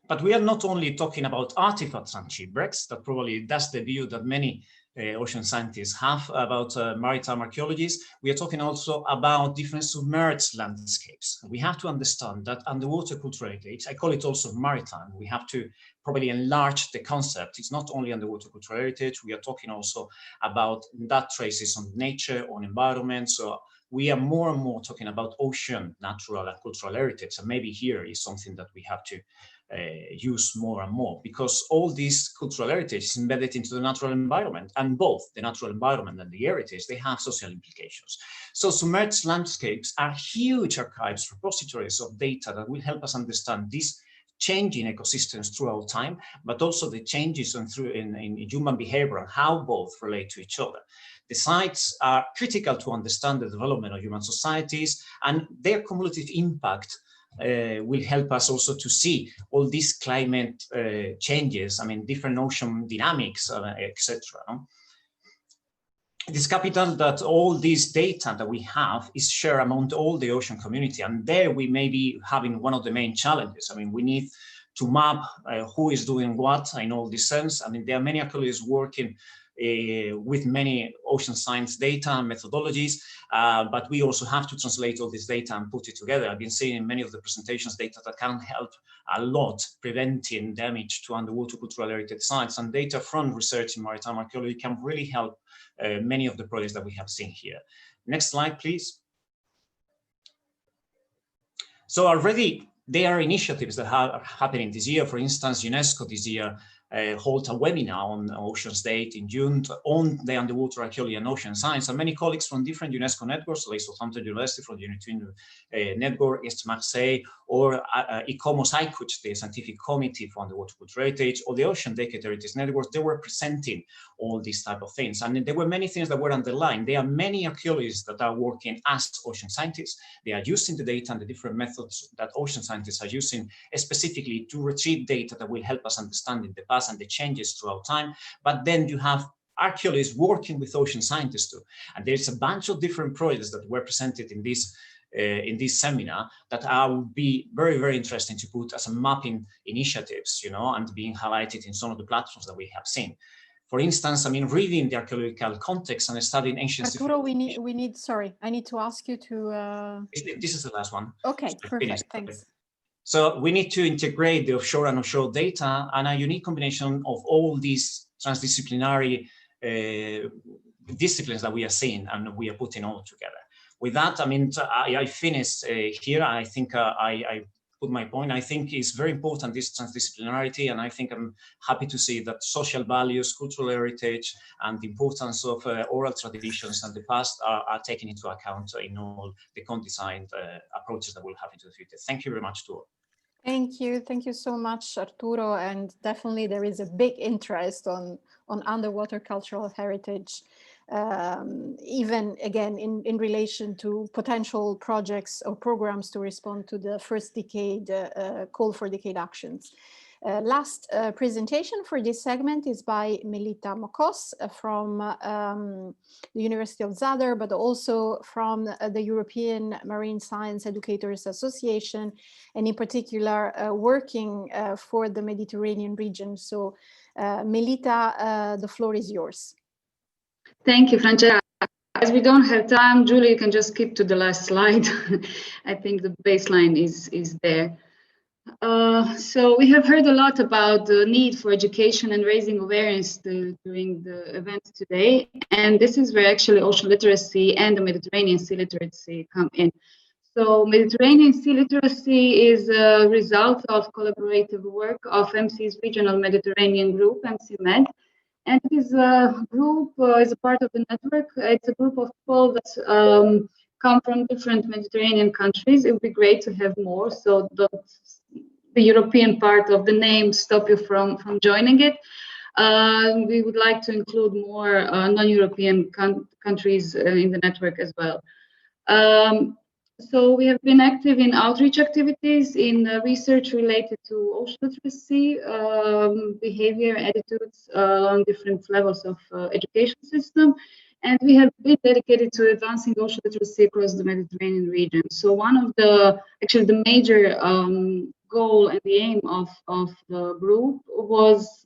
But we are not only talking about artifacts and shipwrecks, that probably that's the view that many ocean scientists have about maritime archaeologists. We are talking also about different submerged landscapes. We have to understand that underwater cultural heritage, I call it also maritime, we have to probably enlarge the concept. It's not only underwater cultural heritage, we are talking also about that traces on nature, on environment. So we are more and more talking about ocean, natural and cultural heritage. And maybe here is something that we have to use more and more, because all this cultural heritage is embedded into the natural environment, and both the natural environment and the heritage, they have social implications. So submerged landscapes are huge archives, repositories of data that will help us understand these changing ecosystems throughout time, but also the changes in human behavior and how both relate to each other. The sites are critical to understand the development of human societies, and their cumulative impact will help us also to see all these climate changes, I mean, different ocean dynamics, etc. it is capital that all this data that we have is shared among all the ocean community. And there we may be having one of the main challenges. I mean, we need to map who is doing what in all this sense. I mean, there are many archaeologists working with many ocean science data and methodologies, but we also have to translate all this data and put it together. I've been seeing in many of the presentations data that can help a lot preventing damage to underwater cultural heritage sites, and data from research in maritime archaeology can really help many of the projects that we have seen here. Next slide, please. So already there are initiatives that are happening this year. For instance, UNESCO this year hold a webinar on ocean state in June on the underwater archaeology and ocean science, and many colleagues from different UNESCO networks, like Southampton University, from the Unity Network, East Marseille, or ICOMOS ICUCH, the Scientific Committee for Underwater Cultural Heritage, or the Ocean Decade Heritage Networks. They were presenting all these type of things, and there were many things that were underlined. There are many archaeologists that are working as ocean scientists. They are using the data and the different methods that ocean scientists are using specifically to retrieve data that will help us understand in the past and the changes throughout time. But then you have archaeologists working with ocean scientists too. And there's a bunch of different projects that were presented in this seminar that would be very, very interesting to put as a mapping initiatives, you know, and being highlighted in some of the platforms that we have seen. For instance, I mean, reading the archaeological context and studying ancient Arturo, we need, sorry, I need to ask you to... This is the last one. Okay, perfect, thanks. So we need to integrate the offshore and offshore data and a unique combination of all these transdisciplinary disciplines that we are seeing and we are putting all together. With that, I mean, I finished here. I think I put my point. I think it's very important, this transdisciplinarity, and I think I'm happy to see that social values, cultural heritage, and the importance of oral traditions and the past are taken into account in all the co-designed approaches that we'll have into the future. Thank you very much to all. Thank you so much, Arturo, and definitely there is a big interest on underwater cultural heritage, even again in relation to potential projects or programs to respond to the first decade call for decade actions. Last presentation for this segment is by Melita Mokos from the University of Zadar, but also from the European Marine Science Educators Association, and in particular working for the Mediterranean region. So Melita, the floor is yours. Thank you, Francesca. As we don't have time, Julie, you can just skip to the last slide. I think the baseline is there. So we have heard a lot about the need for education and raising awareness during the event today. And this is where actually ocean literacy and the Mediterranean sea literacy come in. So Mediterranean sea literacy is a result of collaborative work of MC's Regional Mediterranean Group, MCMed. And it is a group, is a part of the network. It's a group of people that come from different Mediterranean countries. It would be great to have more, so the European part of the name stop you from joining it. We would like to include more non-European countries in the network as well. So we have been active in outreach activities, in research related to ocean literacy, behavior, attitudes on different levels of education system. And we have been dedicated to advancing ocean literacy across the Mediterranean region. So one of the, actually the major goal and the aim of the group was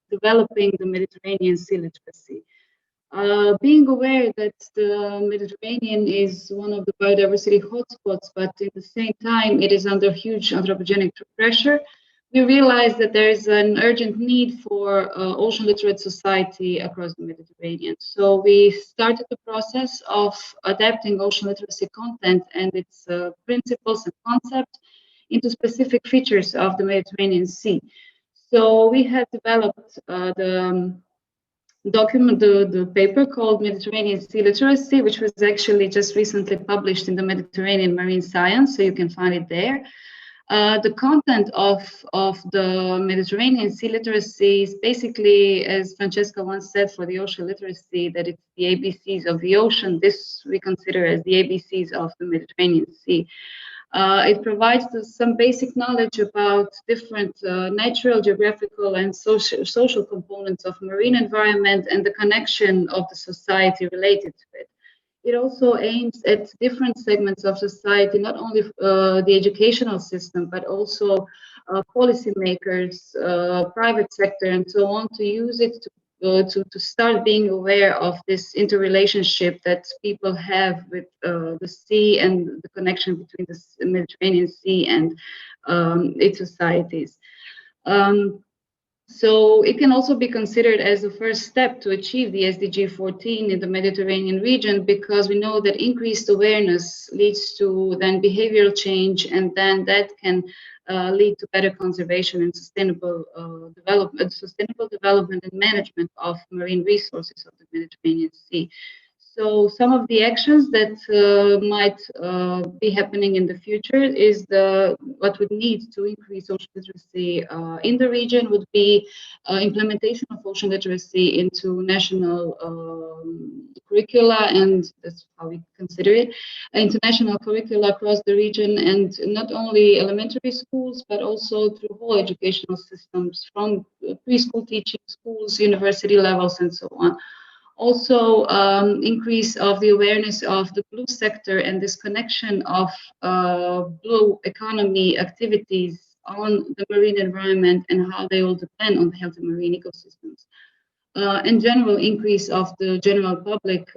developing the Mediterranean sea literacy. Being aware that the Mediterranean is one of the biodiversity hotspots, but at the same time it is under huge anthropogenic pressure, we realized that there is an urgent need for ocean literate society across the Mediterranean. So we started the process of adapting ocean literacy content and its principles and concepts into specific features of the Mediterranean Sea. So we have developed the document, the paper called Mediterranean Sea Literacy, which was actually just recently published in the Mediterranean Marine Science, so you can find it there. The content of the Mediterranean sea literacy is basically, as Francesca once said for the ocean literacy, that it's the ABCs of the ocean. This we consider as the ABCs of the Mediterranean Sea. It provides some basic knowledge about different natural, geographical, and social components of marine environment and the connection of the society related to it. It also aims at different segments of society, not only the educational system, but also policymakers, private sector, and so on, to use it to start being aware of this interrelationship that people have with the sea and the connection between the Mediterranean Sea and its societies. So it can also be considered as a first step to achieve the SDG 14 in the Mediterranean region, because we know that increased awareness leads to then behavioral change, and then that can lead to better conservation and sustainable development and management of marine resources of the Mediterranean Sea. So some of the actions that might be happening in the future is what would need to increase ocean literacy in the region would be implementation of ocean literacy into national curricula, and that's how we consider it, international curricula across the region, and not only elementary schools, but also through whole educational systems from preschool teaching, schools, university levels, and so on. Also, increase of the awareness of the blue sector and this connection of blue economy activities on the marine environment and how they all depend on healthy marine ecosystems. In general, increase of the general public,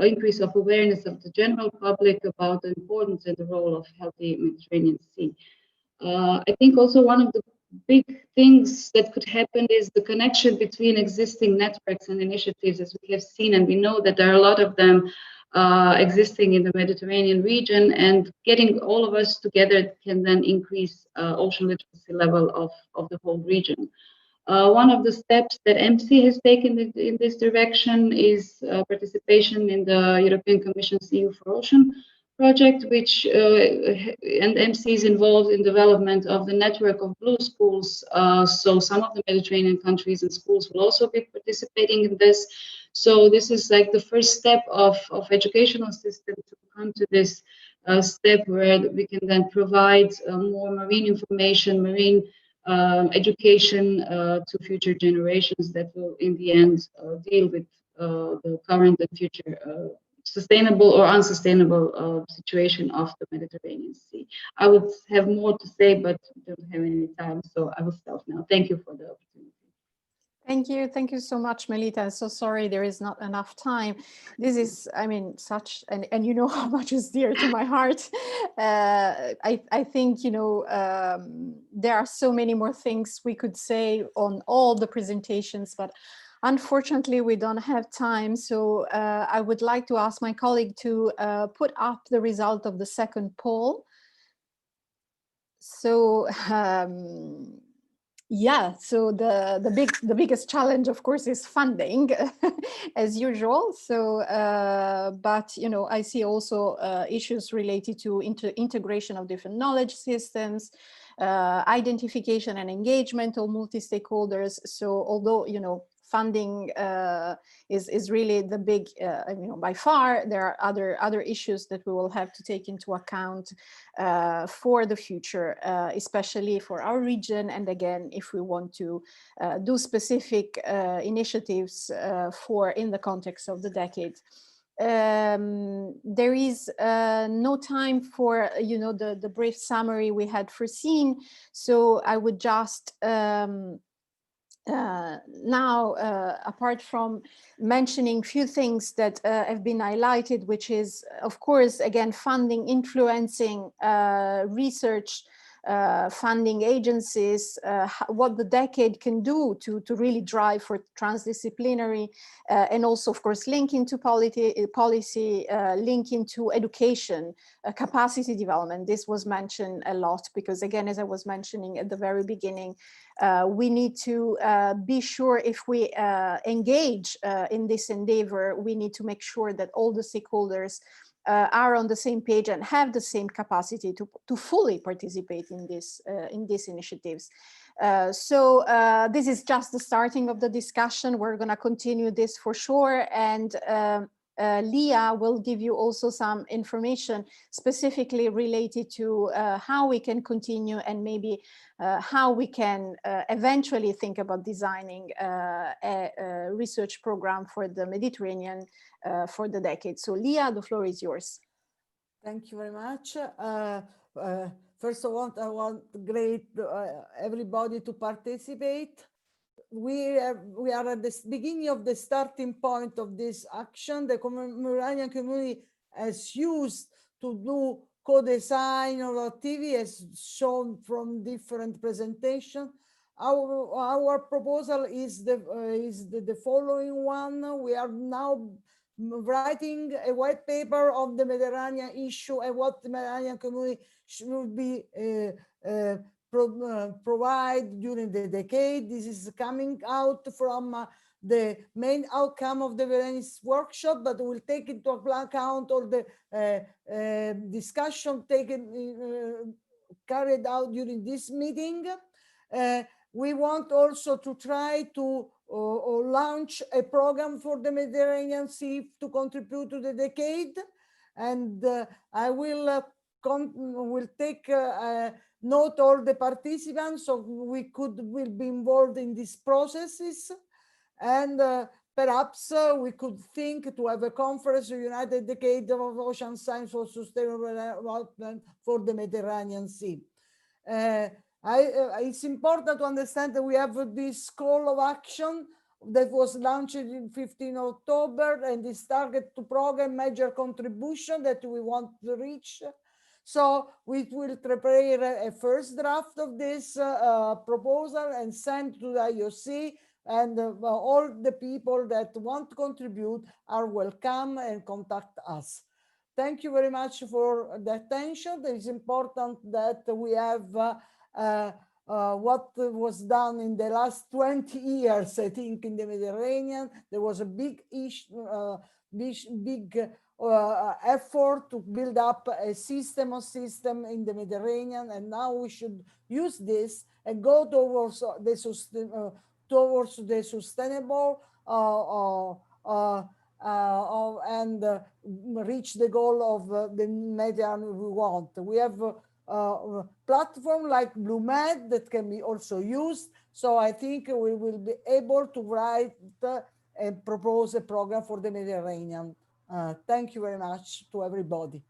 increase of awareness of the general public about the importance and the role of healthy Mediterranean Sea. I think also one of the big things that could happen is the connection between existing networks and initiatives, as we have seen, and we know that there are a lot of them existing in the Mediterranean region, and getting all of us together can then increase ocean literacy level of the whole region. One of the steps that MC has taken in this direction is participation in the European Commission's EU for Ocean project, which and MC is involved in development of the network of blue schools. So some of the Mediterranean countries and schools will also be participating in this. So this is like the first step of educational system to come to this step where we can then provide more marine information, marine education to future generations that will in the end deal with the current and future sustainable or unsustainable situation of the Mediterranean Sea. I would have more to say, but don't have any time, so I will stop now. Thank you for the opportunity. Thank you so much, Melita. So sorry there is not enough time. This is, I mean, such, and you know how much is dear to my heart. I think, you know, there are so many more things we could say on all the presentations, but unfortunately, we don't have time, so I would like to ask my colleague to put up the result of the second poll. So, yeah, so the biggest challenge, of course, is funding, as usual. So, but you know, I see also issues related to integration of different knowledge systems, identification and engagement of multi-stakeholders. So, although you know, funding is really the big, you know, by far, there are other issues that we will have to take into account for the future, especially for our region. And again, if we want to do specific initiatives in the context of the decade. There is no time for, you know, the brief summary we had foreseen. So I would just now, apart from mentioning few things that have been highlighted, which is, of course, again, funding influencing research, funding agencies, what the decade can do to really drive for transdisciplinary, and also, of course, link into policy, link into education, capacity development. This was mentioned a lot because, again, as I was mentioning at the very beginning, we need to be sure if we engage in this endeavor, we need to make sure that all the stakeholders are on the same page and have the same capacity to fully participate in these initiatives. So this is just the starting of the discussion. We're going to continue this for sure. And Leah will give you also some information specifically related to how we can continue and maybe how we can eventually think about designing a research program for the Mediterranean for the decade. So Leah, the floor is yours. Thank you very much. First of all, I want everybody to participate. We are at the beginning of the starting point of this action. The Mediterranean community has used to do co-design of activity, as shown from different presentations. Our proposal is the following one. We are now writing a white paper on the Mediterranean issue and what the Mediterranean community should be provide during the decade. This is coming out from the main outcome of the Venice workshop, but we'll take into account all the discussion carried out during this meeting. We want also to try to launch a program for the Mediterranean Sea to contribute to the decade, and I will take note all the participants so will be involved in these processes, and perhaps we could think to have a conference, a United Decade of Ocean Science for Sustainable Development for the Mediterranean Sea. It's important to understand that we have this call of action that was launched in 15 October, and this target to program major contribution that we want to reach. So we will prepare a first draft of this proposal and send to the IOC, and all the people that want to contribute are welcome and contact us. Thank you very much for the attention. It is important that we have what was done in the last 20 years, I think, in the Mediterranean. There was a big effort to build up a system in the Mediterranean, and now we should use this and go towards the sustainable and reach the goal of the Mediterranean we want. We have a platform like BlueMed that can be also used. So I think we will be able to write and propose a program for the Mediterranean. Thank you very much to everybody.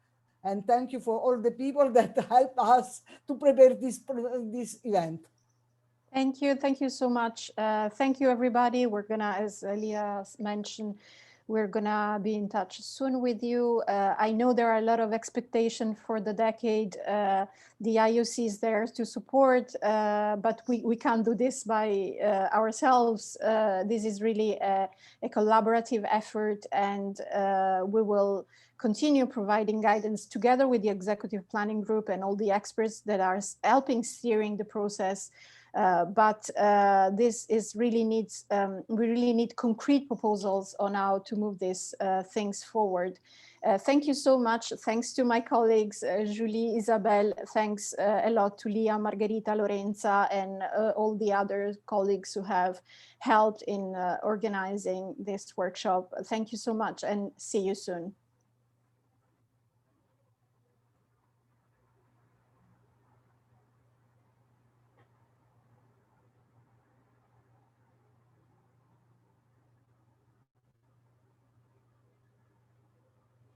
And thank you for all the people that help us to prepare this event. Thank you. Thank you so much. Thank you, everybody. We're gonna, as Leah mentioned, we're gonna be in touch soon with you. I know there are a lot of expectations for the decade. The IOC is there to support, but we can't do this by ourselves. This is really a collaborative effort, and we will continue providing guidance together with the executive planning group and all the experts that are helping steering the process. But this is really needs, we really need concrete proposals on how to move these things forward. Thank you so much. Thanks to my colleagues, Julie, Isabel. Thanks a lot to Leah, Margherita, Lorenza, and all the other colleagues who have helped in organizing this workshop. Thank you so much, and see you soon.